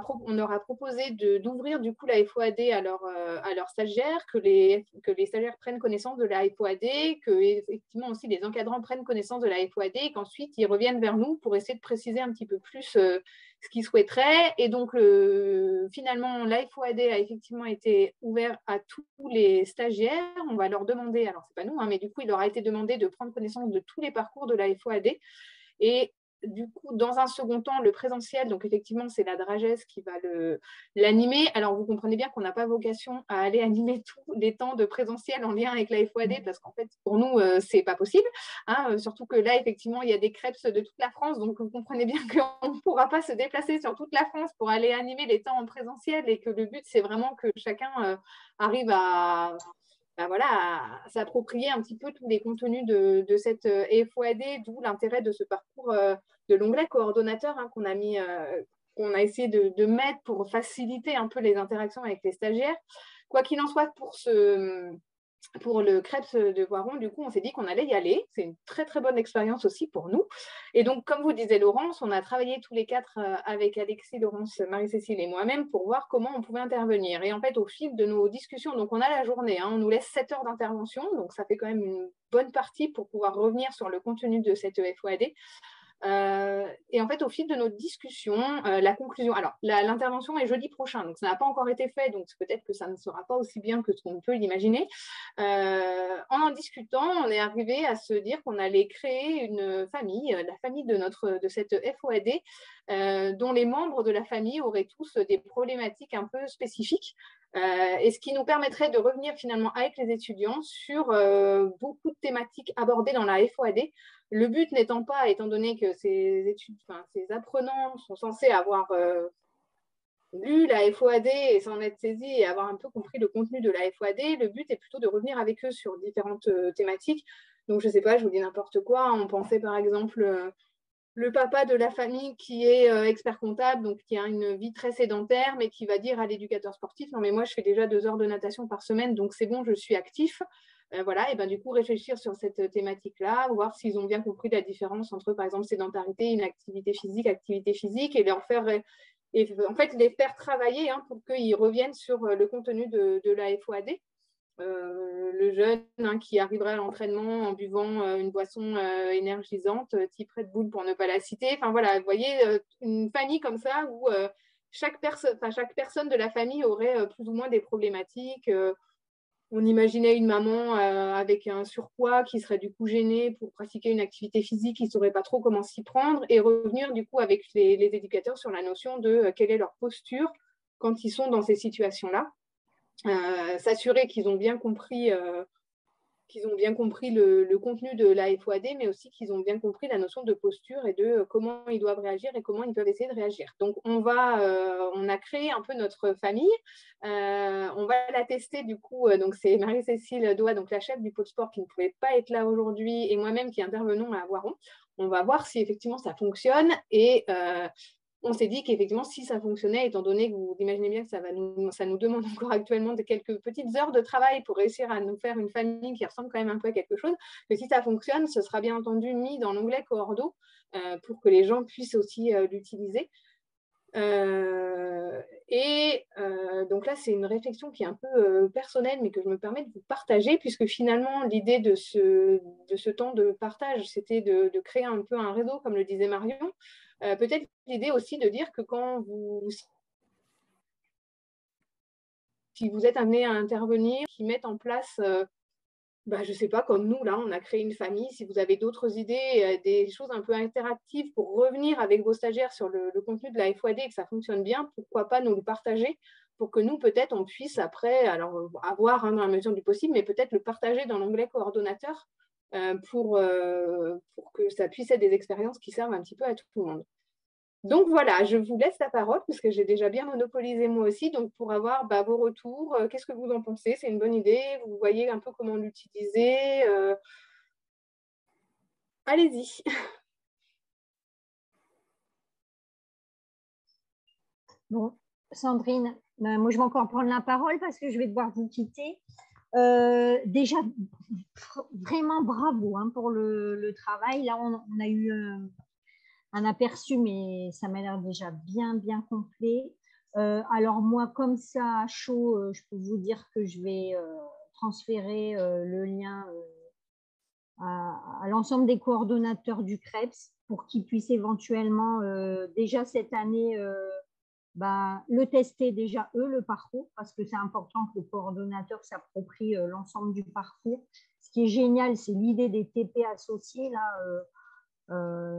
D: a proposé d'ouvrir du coup la FOAD à leurs stagiaires, que les stagiaires prennent connaissance de la FOAD, que effectivement aussi les encadrants prennent connaissance de la FOAD et qu'ensuite ils reviennent vers nous pour essayer de préciser un petit peu plus ce qu'ils souhaiteraient. Et donc finalement la FOAD a effectivement été ouverte à tous les stagiaires. On va leur demander, alors c'est pas nous, hein, mais du coup il leur a été demandé de prendre connaissance de tous les parcours de la FOAD. Et du coup, dans un second temps, le présentiel, donc effectivement, c'est la Dragesse qui va l'animer. Alors, vous comprenez bien qu'on n'a pas vocation à aller animer tous les temps de présentiel en lien avec la FOAD, parce qu'en fait, pour nous, ce n'est pas possible. Hein, surtout que là, effectivement, il y a des CREPS de toute la France, donc vous comprenez bien qu'on ne pourra pas se déplacer sur toute la France pour aller animer les temps en présentiel et que le but, c'est vraiment que chacun arrive à s'approprier un petit peu tous les contenus de cette FOAD, d'où l'intérêt de ce parcours de l'onglet coordonnateur, hein, qu'on a essayé de mettre pour faciliter un peu les interactions avec les stagiaires. Quoi qu'il en soit, pour pour le Krebs de Voiron, du coup, on s'est dit qu'on allait y aller. C'est une très, très bonne expérience aussi pour nous. Et donc, comme vous disait Laurence, on a travaillé tous les quatre avec Alexis, Laurence, Marie-Cécile et moi-même pour voir comment on pouvait intervenir. Et en fait, au fil de nos discussions, donc on a la journée, hein, on nous laisse 7 heures d'intervention, donc ça fait quand même une bonne partie pour pouvoir revenir sur le contenu de cette FOAD. Et en fait, au fil de notre discussion, la conclusion, alors l'intervention est jeudi prochain, donc ça n'a pas encore été fait, donc peut-être que ça ne sera pas aussi bien que ce qu'on peut l'imaginer. En discutant, on est arrivé à se dire qu'on allait créer une famille, la famille de cette FOAD, dont les membres de la famille auraient tous des problématiques un peu spécifiques. Et ce qui nous permettrait de revenir finalement avec les étudiants sur beaucoup de thématiques abordées dans la FOAD. Le but n'étant pas, étant donné que ces apprenants sont censés avoir lu la FOAD et s'en être saisis et avoir un peu compris le contenu de la FOAD, le but est plutôt de revenir avec eux sur différentes thématiques. Donc, je ne sais pas, je vous dis n'importe quoi. On pensait par exemple le papa de la famille qui est expert comptable, donc qui a une vie très sédentaire, mais qui va dire à l'éducateur sportif, non mais moi je fais déjà 2 heures de natation par semaine, donc c'est bon, je suis actif. Voilà, et ben du coup réfléchir sur cette thématique-là, voir s'ils ont bien compris la différence entre par exemple sédentarité, une activité physique, et leur faire, et en fait les faire travailler hein, pour qu'ils reviennent sur le contenu de la FOAD. Le jeune hein, qui arriverait à l'entraînement en buvant une boisson énergisante, type Red Bull pour ne pas la citer. Enfin voilà, vous voyez, une famille comme ça où chaque personne de la famille aurait plus ou moins des problématiques. On imaginait une maman avec un surpoids qui serait du coup gênée pour pratiquer une activité physique, qui ne saurait pas trop comment s'y prendre, et revenir du coup avec les éducateurs sur la notion de quelle est leur posture quand ils sont dans ces situations-là. S'assurer qu'ils ont bien compris, le contenu de la FOAD, mais aussi qu'ils ont bien compris la notion de posture et de comment ils doivent réagir et comment ils peuvent essayer de réagir. Donc, on a créé un peu notre famille. On va la tester du coup. Donc, c'est Marie-Cécile Doha, donc la chef du pôle sport, qui ne pouvait pas être là aujourd'hui, et moi-même qui intervenons à Voiron. On va voir si effectivement ça fonctionne et on s'est dit qu'effectivement, si ça fonctionnait, étant donné que vous imaginez bien que ça nous demande encore actuellement de quelques petites heures de travail pour réussir à nous faire une famille qui ressemble quand même un peu à quelque chose, que si ça fonctionne, ce sera bien entendu mis dans l'onglet Coordo pour que les gens puissent aussi l'utiliser. Donc là, c'est une réflexion qui est un peu personnelle, mais que je me permets de vous partager, puisque finalement, l'idée de ce temps de partage, c'était de créer un peu un réseau, comme le disait Marion. Peut-être l'idée aussi de dire que si vous êtes amené à intervenir, qui mettent en place, je ne sais pas, comme nous, là, on a créé une famille. Si vous avez d'autres idées, des choses un peu interactives pour revenir avec vos stagiaires sur le contenu de la FOAD et que ça fonctionne bien, pourquoi pas nous le partager pour que nous, peut-être, on puisse après, alors avoir dans la mesure du possible, mais peut-être le partager dans l'onglet coordonnateur pour que ça puisse être des expériences qui servent un petit peu à tout le monde. Donc voilà, je vous laisse la parole parce que j'ai déjà bien monopolisé moi aussi. Donc pour avoir vos retours, qu'est-ce que vous en pensez? C'est une bonne idée? Vous voyez un peu comment l'utiliser? Allez-y.
E: Bon, Sandrine, moi je vais encore prendre la parole parce que je vais devoir vous quitter. Déjà, vraiment bravo hein, pour le travail. Là, on a eu un aperçu, mais ça m'a l'air déjà bien complet. Alors moi, comme ça, à chaud, je peux vous dire que je vais transférer le lien à l'ensemble des coordonnateurs du Krebs pour qu'ils puissent éventuellement, déjà cette année, le tester déjà eux, le parcours, parce que c'est important que le coordonnateur s'approprie l'ensemble du parcours. Ce qui est génial, c'est l'idée des TP associés, là,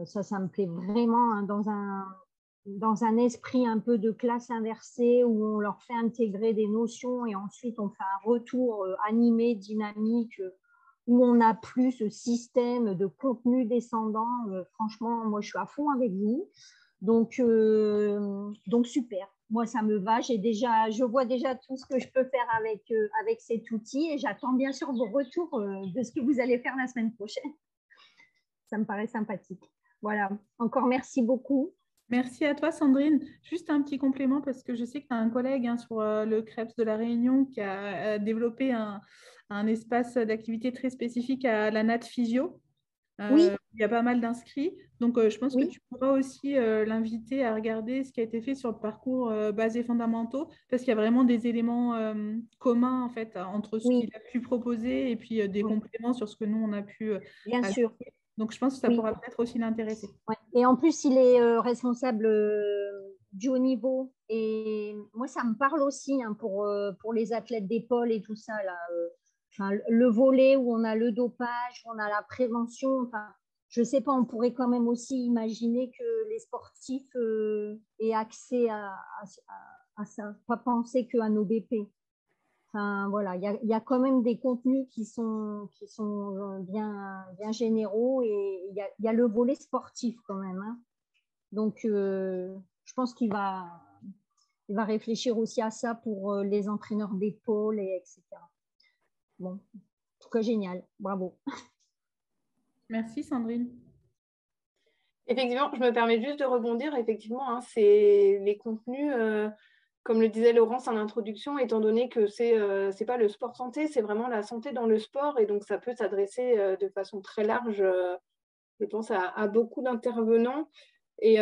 E: ça me plaît vraiment hein, dans un esprit un peu de classe inversée où on leur fait intégrer des notions et ensuite on fait un retour animé, dynamique, où on n'a plus ce système de contenu descendant. Franchement, moi je suis à fond avec vous. Donc super. Moi, ça me va. Je vois déjà tout ce que je peux faire avec cet outil et j'attends bien sûr vos retours de ce que vous allez faire la semaine prochaine. Ça me paraît sympathique. Voilà. Encore merci beaucoup.
A: Merci à toi, Sandrine. Juste un petit complément parce que je sais que tu as un collègue sur le CREPS de La Réunion qui a développé un espace d'activité très spécifique à la natte physio.
E: Oui,
A: Il y a pas mal d'inscrits. Donc, je pense que
E: oui,
A: tu pourras aussi l'inviter à regarder ce qui a été fait sur le parcours basé fondamentaux parce qu'il y a vraiment des éléments communs en fait, entre ce
E: oui,
A: qu'il a pu proposer et puis des
E: oui,
A: compléments sur ce que nous, on a pu
E: bien sûr.
A: ajouter. Donc, je pense que ça
E: Oui.
A: pourra peut-être aussi l'intéresser.
E: Ouais. Et en plus, il est responsable du haut niveau. Et moi, ça me parle aussi pour les athlètes d'épaule et tout ça, là. Enfin, le volet où on a le dopage, où on a la prévention. Enfin, je ne sais pas, on pourrait quand même aussi imaginer que les sportifs aient accès à ça. Pas penser qu'à nos BP. Enfin, voilà, il y a quand même des contenus qui sont bien généraux et il y a le volet sportif quand même, hein. Donc, je pense il va réfléchir aussi à ça pour les entraîneurs d'épaule, etc. Bon, en tout cas, génial. Bravo.
A: Merci, Sandrine.
D: Effectivement, je me permets juste de rebondir. Effectivement, hein, c'est les contenus, comme le disait Laurence en introduction, étant donné que c'est pas le sport santé, c'est vraiment la santé dans le sport. Et donc, ça peut s'adresser de façon très large, je pense, à beaucoup d'intervenants. Et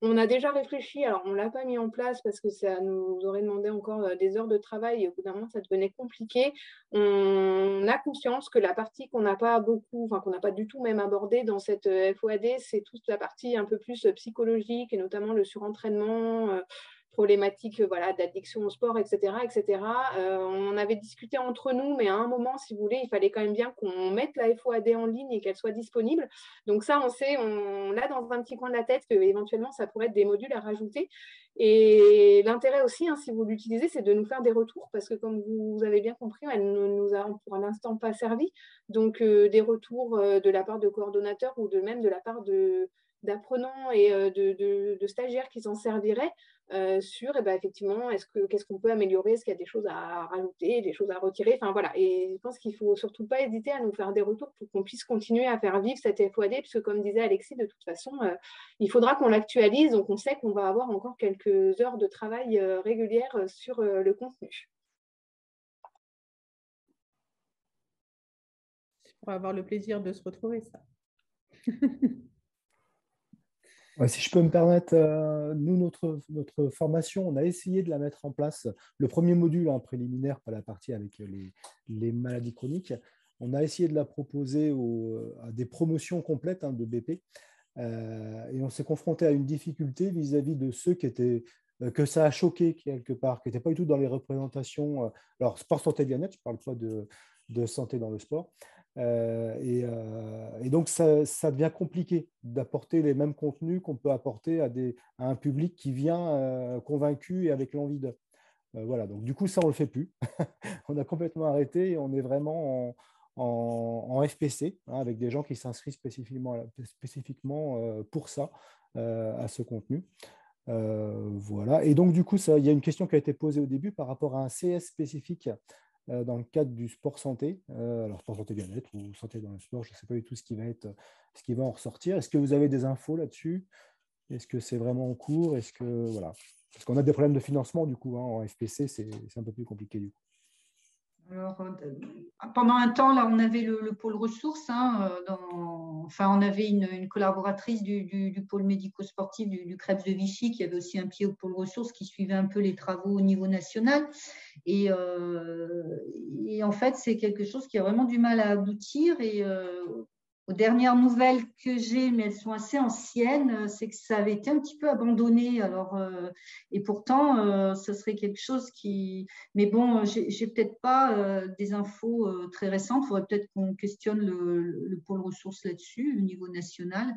D: on a déjà réfléchi, alors on ne l'a pas mis en place parce que ça nous aurait demandé encore des heures de travail et au bout d'un moment ça devenait compliqué. On a conscience que la partie qu'on n'a pas beaucoup, enfin qu'on n'a pas du tout même abordée dans cette FOAD, c'est toute la partie un peu plus psychologique et notamment le surentraînement, problématiques voilà, d'addiction au sport, etc. etc. On en avait discuté entre nous, mais à un moment, si vous voulez, il fallait quand même bien qu'on mette la FOAD en ligne et qu'elle soit disponible. Donc ça, on sait, on l'a dans un petit coin de la tête qu'éventuellement, ça pourrait être des modules à rajouter. Et l'intérêt aussi, hein, si vous l'utilisez, c'est de nous faire des retours, parce que comme vous avez bien compris, elle ne nous a pour l'instant pas servi. Donc des retours de la part de coordonnateurs ou même de la part d'apprenants et de stagiaires qui s'en serviraient sur effectivement qu'est-ce qu'on peut améliorer, est-ce qu'il y a des choses à rajouter, des choses à retirer, enfin voilà. Et je pense qu'il ne faut surtout pas hésiter à nous faire des retours pour qu'on puisse continuer à faire vivre cette FOAD, puisque comme disait Alexis, de toute façon, il faudra qu'on l'actualise, donc on sait qu'on va avoir encore quelques heures de travail régulières sur le contenu.
A: Pour avoir le plaisir de se retrouver, ça.
I: Si je peux me permettre, nous, notre formation, on a essayé de la mettre en place. Le premier module préliminaire, pas la partie avec les maladies chroniques, on a essayé de la proposer à des promotions complètes de BP. Et on s'est confronté à une difficulté vis-à-vis de ceux que ça a choqué quelque part, qui n'étaient pas du tout dans les représentations. Alors, sport, santé, bien-être, je ne parle pas de santé dans le sport. Et donc, ça devient compliqué d'apporter les mêmes contenus qu'on peut apporter à un public qui vient convaincu et avec l'envie de. Voilà, donc du coup, ça, on ne le fait plus. On a complètement arrêté et on est vraiment en FPC, avec des gens qui s'inscrivent spécifiquement pour ça, à ce contenu. Voilà. Et donc, du coup, il y a une question qui a été posée au début par rapport à un CS spécifique dans le cadre du sport santé, alors sport santé bien-être ou santé dans le sport, je ne sais pas du tout ce qui va en ressortir. Est-ce que vous avez des infos là-dessus? Est-ce que c'est vraiment en cours? Voilà. Parce qu'on a des problèmes de financement du coup, en FPC, c'est un peu plus compliqué du coup.
B: Alors, pendant un temps, là, on avait le pôle ressources. On avait une collaboratrice du pôle médico-sportif du CREPS de Vichy qui avait aussi un pied au pôle ressources qui suivait un peu les travaux au niveau national. Et en fait, c'est quelque chose qui a vraiment du mal à aboutir. Et aux dernières nouvelles que j'ai, mais elles sont assez anciennes, c'est que ça avait été un petit peu abandonné. Alors, et pourtant, ça serait quelque chose qui… Mais bon, j'ai peut-être pas des infos très récentes. Il faudrait peut-être qu'on questionne le pôle ressources là-dessus, au niveau national.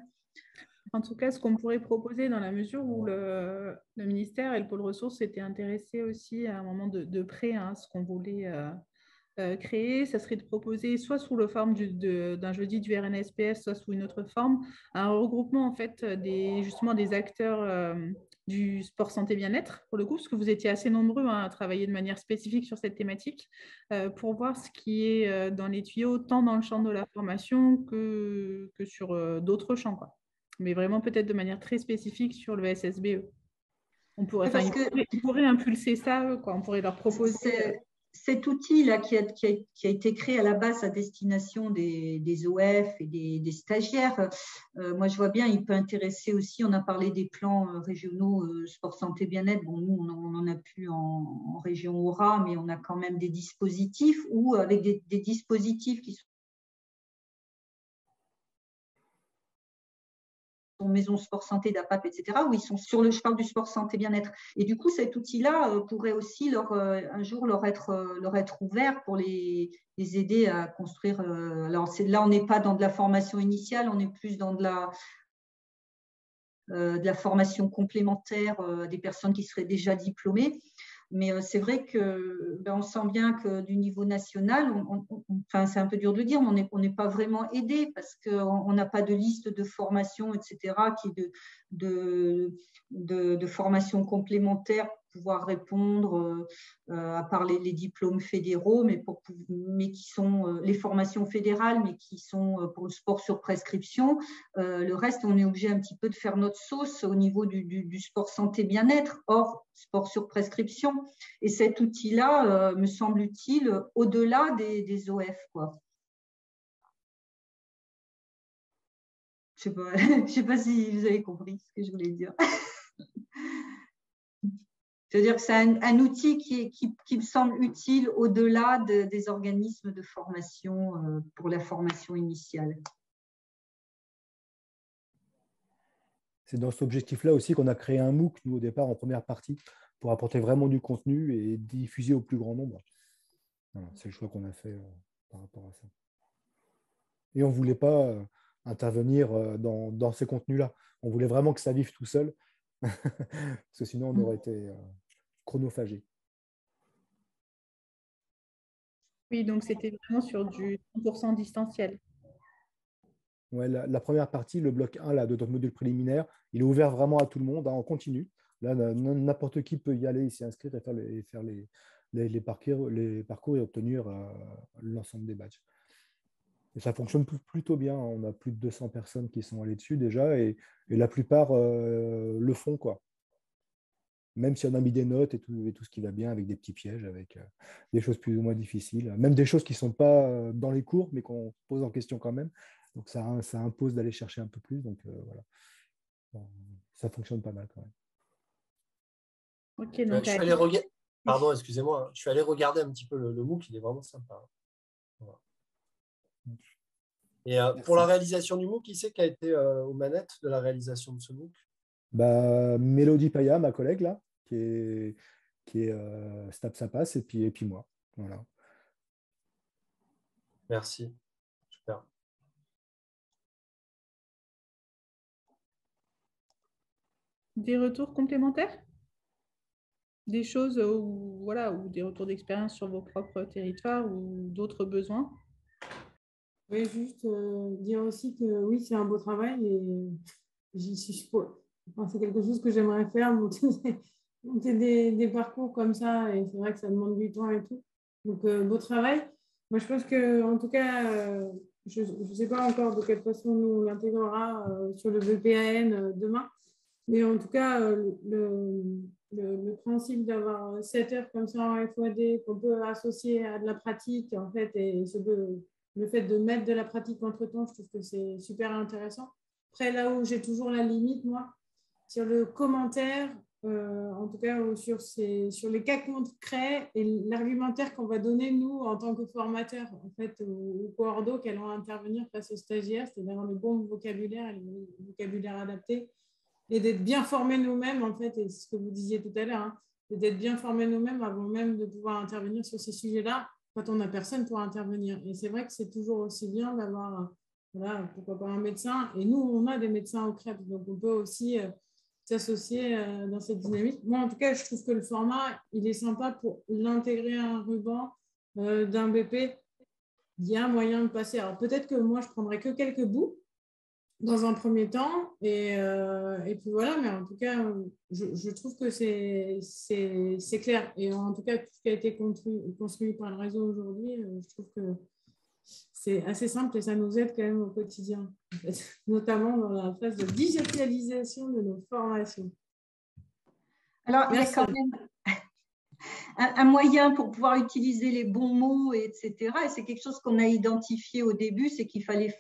A: En tout cas, ce qu'on pourrait proposer dans la mesure où le ministère et le pôle ressources s'étaient intéressés aussi à un moment de près à ce qu'on voulait créer, ça serait de proposer soit sous la forme d'un jeudi du RNSPS, soit sous une autre forme, un regroupement en fait justement des acteurs du sport santé bien-être, pour le coup, parce que vous étiez assez nombreux à travailler de manière spécifique sur cette thématique, pour voir ce qui est dans les tuyaux, tant dans le champ de la formation que sur d'autres champs, quoi. mais vraiment peut-être de manière très spécifique sur le SSBE. On pourrait,
B: Parce que
A: ils pourraient impulser ça, quoi. On pourrait leur proposer.
B: Cet outil-là qui a été créé à la base à destination des OF et des stagiaires, moi je vois bien, il peut intéresser aussi, on a parlé des plans régionaux sport, santé, bien-être. Bon, nous, on n'en a plus en région Aura, mais on a quand même des dispositifs ou avec des dispositifs qui sont maison sport santé d'APAP, etc., où ils sont je parle du sport santé bien-être. Et du coup, cet outil-là pourrait aussi un jour leur être ouvert pour les aider à construire. Alors là, on n'est pas dans de la formation initiale, on est plus dans de la formation complémentaire des personnes qui seraient déjà diplômées. Mais c'est vrai qu'on sent bien que du niveau national, enfin, c'est un peu dur de dire, mais on n'est pas vraiment aidé parce qu'on n'a pas de liste de formation, etc., qui est de formation complémentaire pour pouvoir répondre, à part les diplômes fédéraux, mais qui sont les formations fédérales, mais qui sont pour le sport sur prescription. Le reste, on est obligé un petit peu de faire notre sauce au niveau du sport santé bien-être, hors sport sur prescription. Et cet outil-là me semble utile au-delà des OF, quoi. Je ne sais pas si vous avez compris ce que je voulais dire. C'est-à-dire que c'est un outil qui me semble utile au-delà des organismes de formation pour la formation initiale.
I: C'est dans cet objectif-là aussi qu'on a créé un MOOC, nous, au départ, en première partie, pour apporter vraiment du contenu et diffuser au plus grand nombre. Voilà, c'est le choix qu'on a fait par rapport à ça. Et on ne voulait pas intervenir dans ces contenus-là. On voulait vraiment que ça vive tout seul, parce que sinon, on aurait été chronophagé.
A: Oui, donc c'était vraiment sur du 100% distanciel.
I: Ouais, la première partie, le bloc 1 là, de notre module préliminaire, il est ouvert vraiment à tout le monde, en continu. Là, n'importe qui peut y aller, s'y inscrire et faire les parcours et obtenir l'ensemble des badges. Et ça fonctionne plutôt bien. On a plus de 200 personnes qui sont allées dessus déjà et la plupart le font, quoi. Même si on a mis des notes et tout ce qui va bien avec des petits pièges, avec des choses plus ou moins difficiles, même des choses qui ne sont pas dans les cours, mais qu'on pose en question quand même. Donc, ça impose d'aller chercher un peu plus. Donc, voilà. Bon, ça fonctionne pas mal quand même.
A: Ok, donc
J: je suis allé Pardon, excusez-moi. Je suis allé regarder un petit peu le MOOC. Il est vraiment sympa. Voilà. Et pour la réalisation du MOOC, qui c'est qui a été aux manettes de la réalisation de ce MOOC?
I: Mélodie Paya, ma collègue, là, qui est Stab ça passe, et puis moi. Voilà.
J: Merci. Super.
A: Des retours complémentaires? Des choses ou des retours d'expérience sur vos propres territoires ou d'autres besoins?
H: Oui, juste dire aussi que oui, c'est un beau travail et c'est quelque chose que j'aimerais faire, monter des parcours comme ça, et c'est vrai que ça demande du temps et tout. Donc, beau travail. Moi, je pense que, en tout cas, je ne sais pas encore de quelle façon nous on l'intégrera sur le BPAN demain, mais en tout cas, le principe d'avoir 7 heures comme ça en FOD qu'on peut associer à de la pratique, en fait, et le fait de mettre de la pratique entre-temps, je trouve que c'est super intéressant. Après, là où j'ai toujours la limite, moi, sur le commentaire, en tout cas sur les cas concrets et l'argumentaire qu'on va donner, nous, en tant que formateurs, en fait, ou coordo, qui allons intervenir face aux stagiaires, c'est d'avoir le bon vocabulaire et le vocabulaire adapté, et d'être bien formés nous-mêmes, en fait, et c'est ce que vous disiez tout à l'heure, hein, d'être bien formés nous-mêmes avant même de pouvoir intervenir sur ces sujets-là, quand on n'a personne pour intervenir. Et c'est vrai que c'est toujours aussi bien d'avoir, voilà, pourquoi pas un médecin. Et nous, on a des médecins au CREP, donc on peut aussi s'associer dans cette dynamique. Moi, en tout cas, je trouve que le format, il est sympa pour l'intégrer à un ruban d'un BP. Il y a un moyen de passer. Alors, peut-être que moi, je ne prendrai que quelques bouts dans un premier temps, et puis voilà, mais en tout cas, je trouve que c'est clair. Et en tout cas, tout ce qui a été construit par le réseau aujourd'hui, je trouve que c'est assez simple et ça nous aide quand même au quotidien, en fait, notamment dans la phase de digitalisation de nos formations.
B: Alors, il y a
H: Merci.
B: quand même un moyen pour pouvoir utiliser les bons mots, etc. Et c'est quelque chose qu'on a identifié au début, c'est qu'il fallait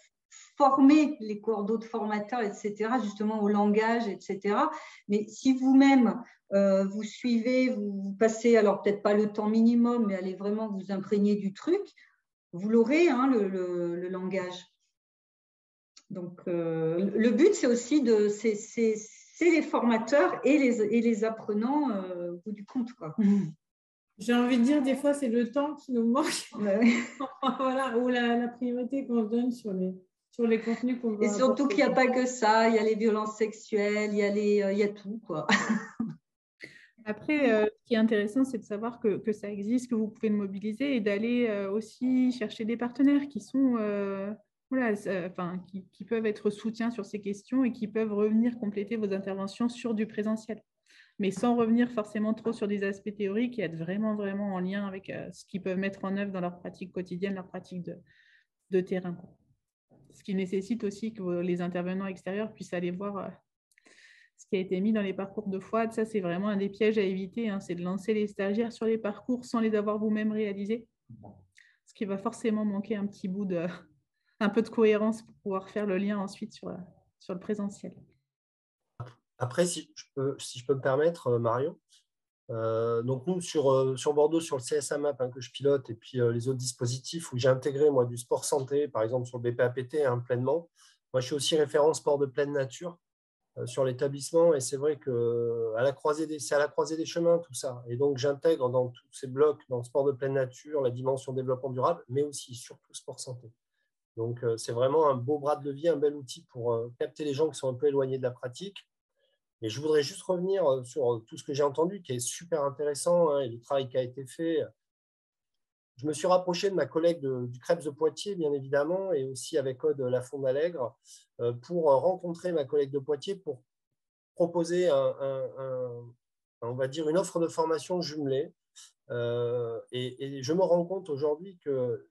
B: former les corps d'autres formateurs, etc., justement au langage, etc. Mais si vous-même, vous suivez, vous passez, alors peut-être pas le temps minimum, mais allez vraiment vous imprégner du truc, vous l'aurez, hein, le langage. Donc, le but, c'est aussi de... C'est les formateurs et les apprenants au bout du compte, quoi.
H: J'ai envie de dire, des fois, c'est le temps qui nous manque.
B: Ouais.
H: Voilà, ou la priorité qu'on se donne sur les contenus qu'on va
B: Et surtout
H: apporter.
B: qu'il n'y a pas que ça, il y a les violences sexuelles, il y a tout, quoi.
A: Après, ce qui est intéressant, c'est de savoir que ça existe, que vous pouvez le mobiliser et d'aller aussi chercher des partenaires qui sont, voilà, enfin, qui peuvent être soutien sur ces questions et qui peuvent revenir compléter vos interventions sur du présentiel, mais sans revenir forcément trop sur des aspects théoriques et être vraiment, vraiment en lien avec ce qu'ils peuvent mettre en œuvre dans leur pratique quotidienne, leur pratique de terrain, quoi. Ce qui nécessite aussi que les intervenants extérieurs puissent aller voir ce qui a été mis dans les parcours de FOAD. Ça, c'est vraiment un des pièges à éviter, hein, c'est de lancer les stagiaires sur les parcours sans les avoir vous-même réalisés, ce qui va forcément manquer un petit bout un peu de cohérence pour pouvoir faire le lien ensuite sur le présentiel.
J: Après, si je peux me permettre, Marion, donc nous, sur Bordeaux, sur le CSA MAP, hein, que je pilote, et puis les autres dispositifs où j'ai intégré, moi, du sport santé, par exemple sur le BPAPT, hein, pleinement. Moi, je suis aussi référent sport de pleine nature sur l'établissement, et c'est vrai que c'est à la croisée des chemins, tout ça. Et donc, j'intègre dans tous ces blocs, dans le sport de pleine nature, la dimension développement durable, mais aussi, surtout, sport santé. Donc, c'est vraiment un beau bras de levier, un bel outil pour capter les gens qui sont un peu éloignés de la pratique. Et je voudrais juste revenir sur tout ce que j'ai entendu, qui est super intéressant, hein, et le travail qui a été fait. Je me suis rapproché de ma collègue du CREPS de Poitiers, bien évidemment, et aussi avec Aude Lafond d'Allègre, pour rencontrer ma collègue de Poitiers pour proposer on va dire, une offre de formation jumelée. Et je me rends compte aujourd'hui que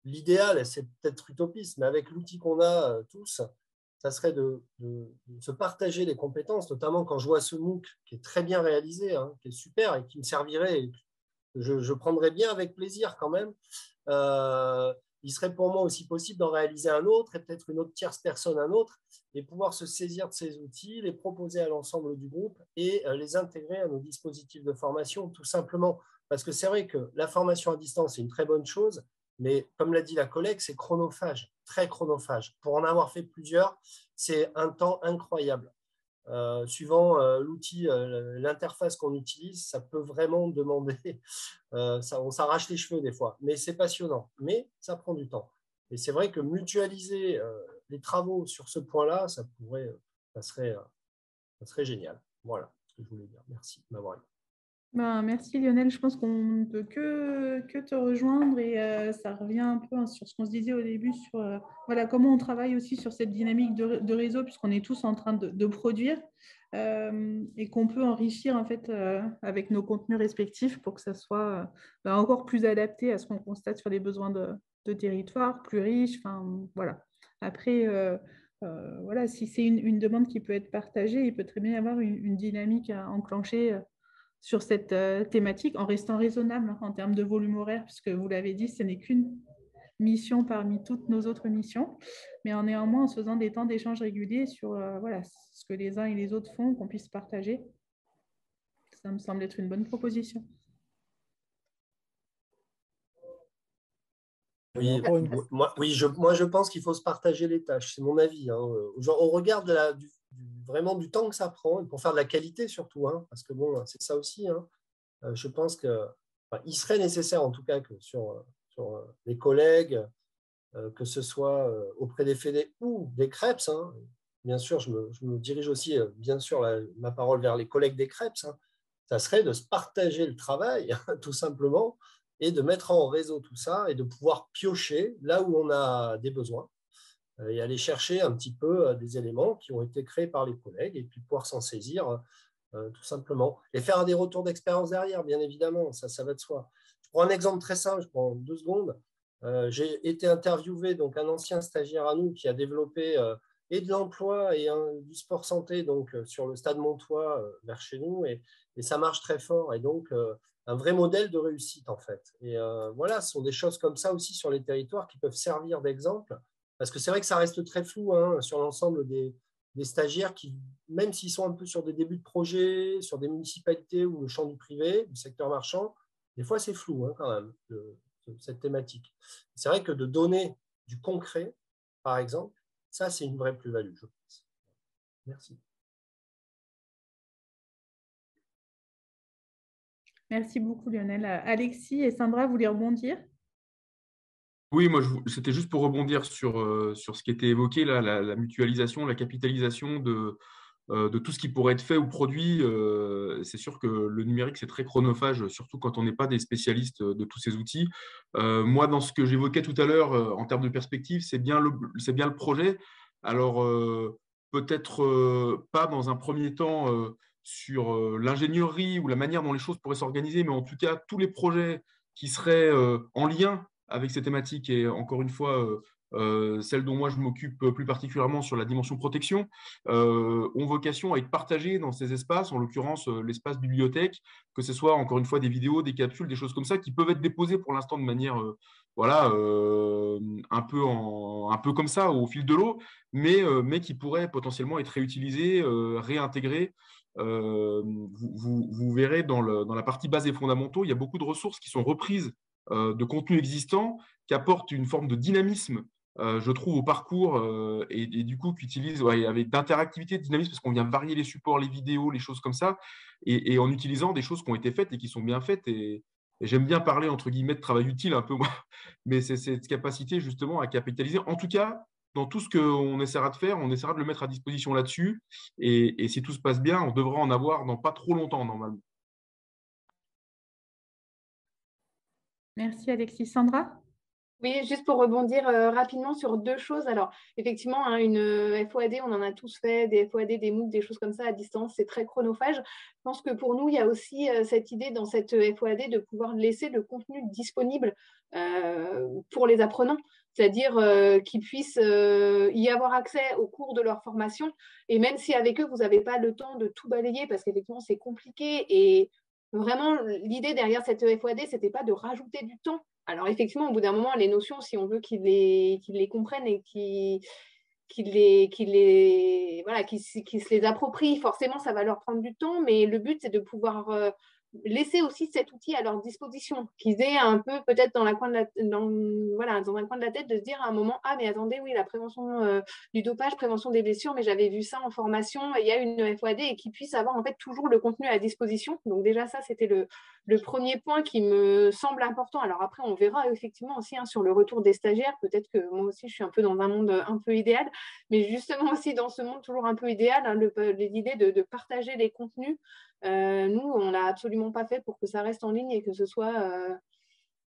J: l'idéal, c'est peut-être utopiste, mais avec l'outil qu'on a tous, ça serait de se partager les compétences, notamment quand je vois ce MOOC qui est très bien réalisé, hein, qui est super et qui me servirait, et je prendrais bien avec plaisir quand même. Il serait pour moi aussi possible d'en réaliser un autre et peut-être une autre tierce personne, un autre, et pouvoir se saisir de ces outils, les proposer à l'ensemble du groupe et les intégrer à nos dispositifs de formation, tout simplement. Parce que c'est vrai que la formation à distance, c'est une très bonne chose, mais comme l'a dit la collègue, c'est chronophage, très chronophage. Pour en avoir fait plusieurs, c'est un temps incroyable. Suivant l'outil, l'interface qu'on utilise, ça peut vraiment demander, on s'arrache les cheveux des fois, mais c'est passionnant, mais ça prend du temps. Et c'est vrai que mutualiser les travaux sur ce point-là, ça serait génial. Voilà ce que je voulais dire. Merci de m'avoir aidé.
A: Merci Lionel, je pense qu'on ne peut que te rejoindre et ça revient un peu, hein, sur ce qu'on se disait au début sur voilà, comment on travaille aussi sur cette dynamique de réseau puisqu'on est tous en train de produire et qu'on peut enrichir en fait avec nos contenus respectifs pour que ça soit encore plus adapté à ce qu'on constate sur les besoins de territoire, plus riche. Voilà. Après, voilà, si c'est une demande qui peut être partagée, il peut très bien y avoir une dynamique à enclencher sur cette thématique en restant raisonnable, hein, en termes de volume horaire, puisque vous l'avez dit, ce n'est qu'une mission parmi toutes nos autres missions, mais néanmoins en se faisant des temps d'échange réguliers sur voilà, ce que les uns et les autres font, qu'on puisse partager. Ça me semble être une bonne proposition.
J: Oui, moi je pense qu'il faut se partager les tâches, c'est mon avis, hein. Genre, on regarde vraiment du temps que ça prend, et pour faire de la qualité surtout, hein, parce que bon, c'est ça aussi, hein. Je pense qu'il serait nécessaire en tout cas que sur les collègues, que ce soit auprès des fédés ou des CREPS, hein. Bien sûr, je me dirige aussi, bien sûr, ma parole vers les collègues des CREPS, hein. Ça serait de se partager le travail, tout simplement, et de mettre en réseau tout ça et de pouvoir piocher là où on a des besoins et aller chercher un petit peu des éléments qui ont été créés par les collègues et puis pouvoir s'en saisir tout simplement. Et faire des retours d'expérience derrière, bien évidemment, ça va de soi. Je prends un exemple très simple, je prends 2 secondes. J'ai été interviewé, donc un ancien stagiaire à nous qui a développé et de l'emploi et du sport santé donc, sur le stade Montois vers chez nous, et ça marche très fort. Et donc, un vrai modèle de réussite, en fait. Et voilà, ce sont des choses comme ça aussi sur les territoires qui peuvent servir d'exemple, parce que c'est vrai que ça reste très flou hein, sur l'ensemble des stagiaires qui, même s'ils sont un peu sur des débuts de projet, sur des municipalités ou le champ du privé, du secteur marchand, des fois c'est flou hein, quand même, cette thématique. C'est vrai que de donner du concret, par exemple, ça c'est une vraie plus-value, je pense. Merci.
A: Merci beaucoup, Lionel. Alexis et Sandra, vous voulez rebondir?
C: Oui, moi, c'était juste pour rebondir sur ce qui était évoqué, là, la mutualisation, la capitalisation de tout ce qui pourrait être fait ou produit. C'est sûr que le numérique, c'est très chronophage, surtout quand on n'est pas des spécialistes de tous ces outils. Moi, dans ce que j'évoquais tout à l'heure, en termes de perspective, c'est bien le projet. Alors, peut-être pas dans un premier temps sur l'ingénierie ou la manière dont les choses pourraient s'organiser, mais en tout cas, tous les projets qui seraient en lien avec ces thématiques et encore une fois, celle dont moi je m'occupe plus particulièrement sur la dimension protection, ont vocation à être partagées dans ces espaces, en l'occurrence l'espace bibliothèque, que ce soit encore une fois des vidéos, des capsules, des choses comme ça qui peuvent être déposées pour l'instant de manière voilà, un peu comme ça au fil de l'eau, mais qui pourraient potentiellement être réutilisées, réintégrées. Vous verrez dans la partie base et fondamentaux, il y a beaucoup de ressources qui sont reprises de contenus existants qui apportent une forme de dynamisme, je trouve, au parcours et du coup qui utilisent avec d'interactivité, de dynamisme, parce qu'on vient varier les supports, les vidéos, les choses comme ça, et en utilisant des choses qui ont été faites et qui sont bien faites. Et j'aime bien parler, entre guillemets, de travail utile un peu, moi, mais c'est cette capacité justement à capitaliser. En tout cas, dans tout ce qu'on essaiera de faire, on essaiera de le mettre à disposition là-dessus. Et si tout se passe bien, on devra en avoir dans pas trop longtemps, normalement.
A: Merci, Alexis. Sandra?
D: Oui, juste pour rebondir rapidement sur deux choses. Alors, effectivement, hein, une FOAD, on en a tous fait, des FOAD, des MOOC, des choses comme ça à distance, c'est très chronophage. Je pense que pour nous, il y a aussi cette idée dans cette FOAD de pouvoir laisser le contenu disponible pour les apprenants, c'est-à-dire qu'ils puissent y avoir accès au cours de leur formation. Et même si avec eux, vous n'avez pas le temps de tout balayer, parce qu'effectivement, c'est compliqué. Et vraiment, l'idée derrière cette FOAD, ce n'était pas de rajouter du temps. Alors effectivement, au bout d'un moment, les notions, si on veut qu'ils les comprennent et qu'ils se les approprient, forcément, ça va leur prendre du temps, mais le but, c'est de pouvoir laisser aussi cet outil à leur disposition, qu'ils aient un peu peut-être dans un coin de la tête de se dire à un moment, ah mais attendez, oui, la prévention du dopage, prévention des blessures, mais j'avais vu ça en formation, il y a une FOAD, et qu'ils puissent avoir en fait toujours le contenu à disposition. Donc déjà ça, c'était le premier point qui me semble important. Alors après, on verra effectivement aussi hein, sur le retour des stagiaires, peut-être que moi aussi je suis un peu dans un monde un peu idéal, mais justement aussi dans ce monde toujours un peu idéal, hein, l'idée de partager les contenus. Nous, on ne l'a absolument pas fait pour que ça reste en ligne et que ce soit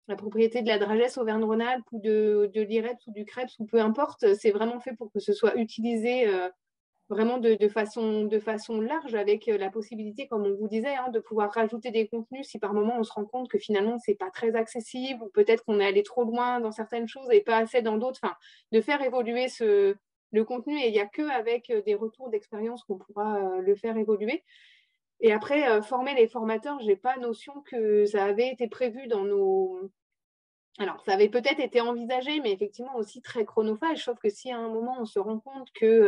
D: la propriété de la Dragesse Auvergne-Rhône-Alpes ou de l'IREPS ou du CREPS ou peu importe. C'est vraiment fait pour que ce soit utilisé vraiment de façon large, avec la possibilité, comme on vous disait, hein, de pouvoir rajouter des contenus si par moment on se rend compte que finalement ce n'est pas très accessible ou peut-être qu'on est allé trop loin dans certaines choses et pas assez dans d'autres. Enfin, de faire évoluer le contenu, et il n'y a qu'avec des retours d'expérience qu'on pourra le faire évoluer. Et après, former les formateurs, je n'ai pas notion que ça avait été prévu dans nos... Alors, ça avait peut-être été envisagé, mais effectivement aussi très chronophage, sauf que si à un moment on se rend compte que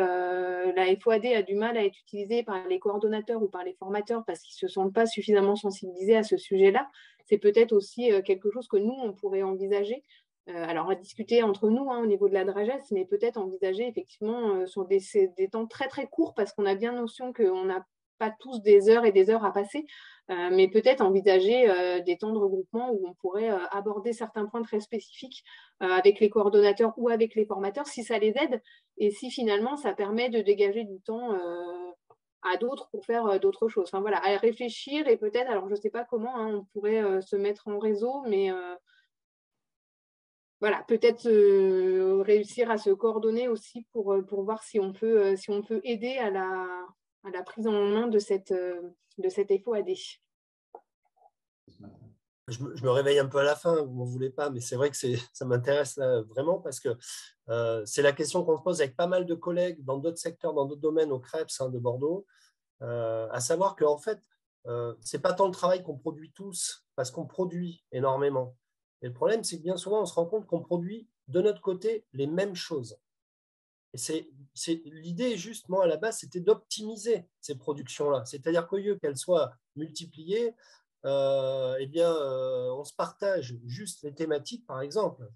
D: la FOAD a du mal à être utilisée par les coordonnateurs ou par les formateurs parce qu'ils ne se sentent pas suffisamment sensibilisés à ce sujet-là, c'est peut-être aussi quelque chose que nous, on pourrait envisager. Alors, à discuter entre nous hein, au niveau de la Dragesse, mais peut-être envisager effectivement sur des temps très très courts, parce qu'on a bien notion qu'on n'a pas tous des heures et des heures à passer, mais peut-être envisager des temps de regroupement où on pourrait aborder certains points très spécifiques avec les coordonnateurs ou avec les formateurs, si ça les aide, et si finalement ça permet de dégager du temps à d'autres pour faire d'autres choses. Enfin voilà, à réfléchir, et peut-être, alors je ne sais pas comment hein, on pourrait se mettre en réseau, mais voilà, peut-être réussir à se coordonner aussi pour voir si on peut aider à la prise en main de cette FOAD.
J: je me réveille un peu à la fin, vous ne m'en voulez pas, mais c'est vrai que ça m'intéresse vraiment parce que c'est la question qu'on se pose avec pas mal de collègues dans d'autres secteurs, dans d'autres domaines au CREPS de Bordeaux, à savoir qu'en fait, ce n'est pas tant le travail qu'on produit tous, parce qu'on produit énormément. Et le problème, c'est que bien souvent, on se rend compte qu'on produit de notre côté les mêmes choses. Et l'idée, justement, à la base, c'était d'optimiser ces productions-là. C'est-à-dire qu'au lieu qu'elles soient multipliées, on se partage juste les thématiques, par exemple.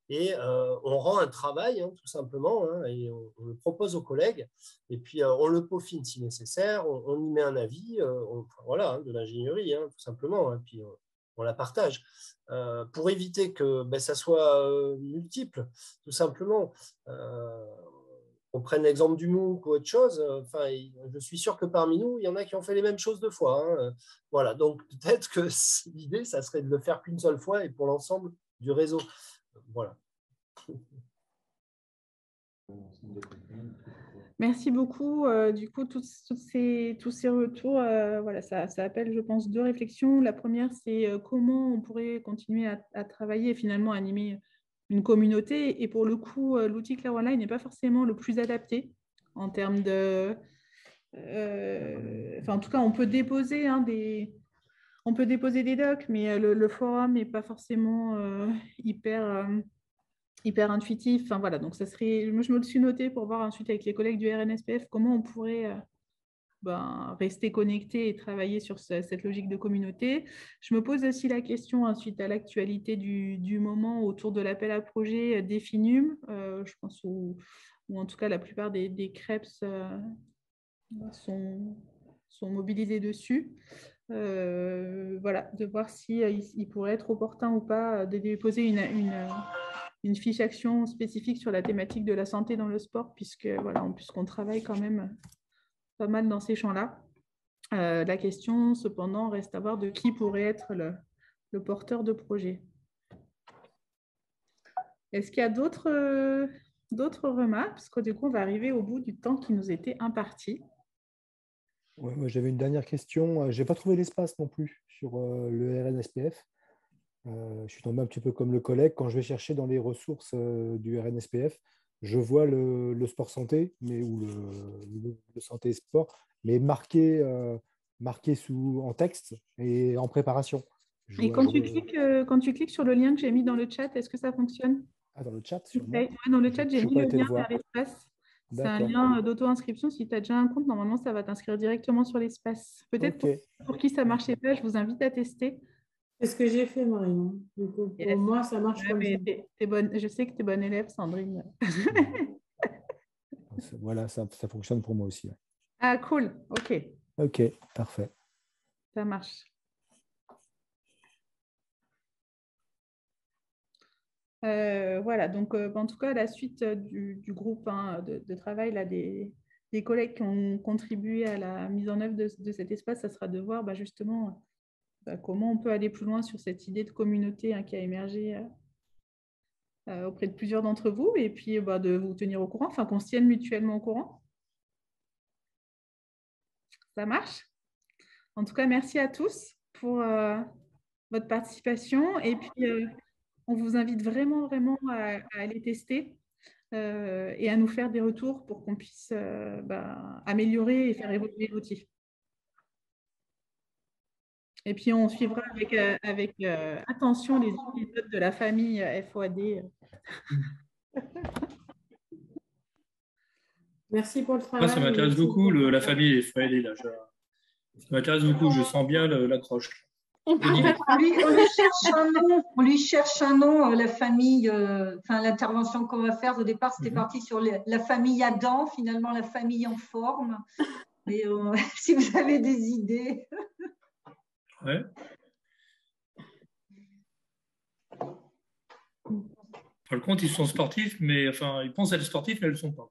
J: Et on rend un travail, tout simplement, et on le propose aux collègues. Et puis, on le peaufine si nécessaire. On y met un avis, voilà, de l'ingénierie, tout simplement. Puis, on la partage. Pour éviter que ça soit multiple, tout simplement. On prenne l'exemple du MOOC ou autre chose. Je suis sûr que parmi nous, il y en a qui ont fait les mêmes choses 2 fois. Voilà. Donc, peut-être que l'idée, ça serait de le faire qu'une seule fois et pour l'ensemble du réseau. Voilà.
A: Merci beaucoup. Du coup, tous ces retours, voilà, ça appelle, je pense, 2 réflexions. La première, c'est comment on pourrait continuer à travailler et finalement animer une communauté. Et pour le coup, l'outil Claire Online n'est pas forcément le plus adapté en termes de... en tout cas, on peut déposer des docs, mais le forum n'est pas forcément hyper intuitif. Enfin, voilà, donc ça serait, moi, je me le suis noté pour voir ensuite avec les collègues du RNSPF comment on pourrait rester connecté et travailler sur cette logique de communauté. Je me pose aussi la question ensuite à l'actualité du moment autour de l'appel à projet d'Effinum, je pense, ou en tout cas la plupart des CREPS sont mobilisés dessus. Voilà, de voir si il pourrait être opportun ou pas de déposer une fiche action spécifique sur la thématique de la santé dans le sport, puisqu'on travaille quand même pas mal dans ces champs-là. La question, cependant, reste à voir de qui pourrait être le porteur de projet. Est-ce qu'il y a d'autres remarques? Parce que du coup, on va arriver au bout du temps qui nous était imparti.
I: Ouais, moi, j'avais une dernière question. Je n'ai pas trouvé l'espace non plus sur le RNSPF. Je suis tombé un petit peu comme le collègue. Quand je vais chercher dans les ressources du RNSPF, je vois le sport santé, ou le santé et sport, mais marqué en texte et en préparation.
A: Et quand tu cliques sur le lien que j'ai mis dans le chat, est-ce que ça fonctionne?
I: Ah, dans le chat, sûrement.
A: Ouais, dans le chat, j'ai mis le lien vers l'espace. C'est un
I: D'accord.
A: lien d'auto-inscription. Si tu as déjà un compte, normalement, ça va t'inscrire directement sur l'espace. Peut-être
I: Ok.
A: pour qui ça ne marchait pas, je vous invite à tester.
H: C'est ce que j'ai fait, Marion. Du coup, pour moi, ça marche comme ça.
A: T'es bonne. Je sais que tu es bonne élève, Sandrine.
I: Voilà, ça fonctionne pour moi aussi. Ouais.
A: Ah, cool. OK.
I: Ok, parfait.
A: Ça marche. Voilà, donc en tout cas, la suite du groupe de travail là, des collègues qui ont contribué à la mise en œuvre de cet espace, ça sera de voir justement comment on peut aller plus loin sur cette idée de communauté qui a émergé auprès de plusieurs d'entre vous, et puis de vous tenir au courant, enfin qu'on se tienne mutuellement au courant. Ça marche? En tout cas, merci à tous pour votre participation, et puis on vous invite vraiment, vraiment à aller tester et à nous faire des retours pour qu'on puisse améliorer et faire évoluer l'outil. Et puis, on suivra avec attention les épisodes de la famille FOAD.
H: Merci pour le travail.
F: Ça m'intéresse beaucoup, la famille FOAD. Là, ça m'intéresse beaucoup, je sens bien l'accroche.
B: On lui cherche un nom, la famille, l'intervention qu'on va faire au départ, c'était parti sur la famille Adam, finalement la famille en forme. Mais si vous avez des idées.
F: Ouais. Par contre, ils sont sportifs, mais ils pensent être sportifs, mais ils ne le sont pas.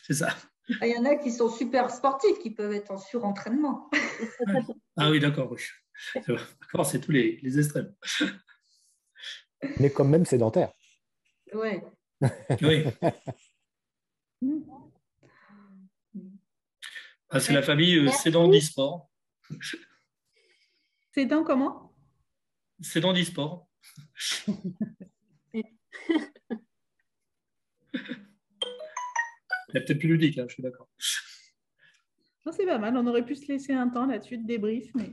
F: C'est ça.
B: Il y en a qui sont super sportifs, qui peuvent être en surentraînement.
F: Ouais. Ah oui, d'accord. Oui. D'accord, c'est tous les extrêmes.
I: Mais quand même sédentaire.
B: Ouais.
F: Oui. C'est la famille Sédan d'e-sport.
A: Sédan comment?
F: C'est dans l'e-sport. C'est peut-être plus ludique, hein, je suis d'accord.
A: Non, c'est pas mal. On aurait pu se laisser un temps là-dessus de débrief. Mais...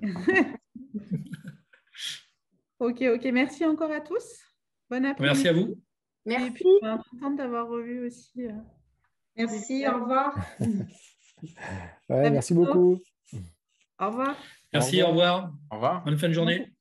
A: ok. Merci encore à tous. Bon après-midi.
F: Merci à vous.
A: Merci. Et puis, on est contente d'avoir revu aussi.
B: Merci, au revoir.
I: Ouais, merci beaucoup.
A: Au revoir.
F: Merci, au revoir.
C: Au revoir.
F: Bonne fin de journée.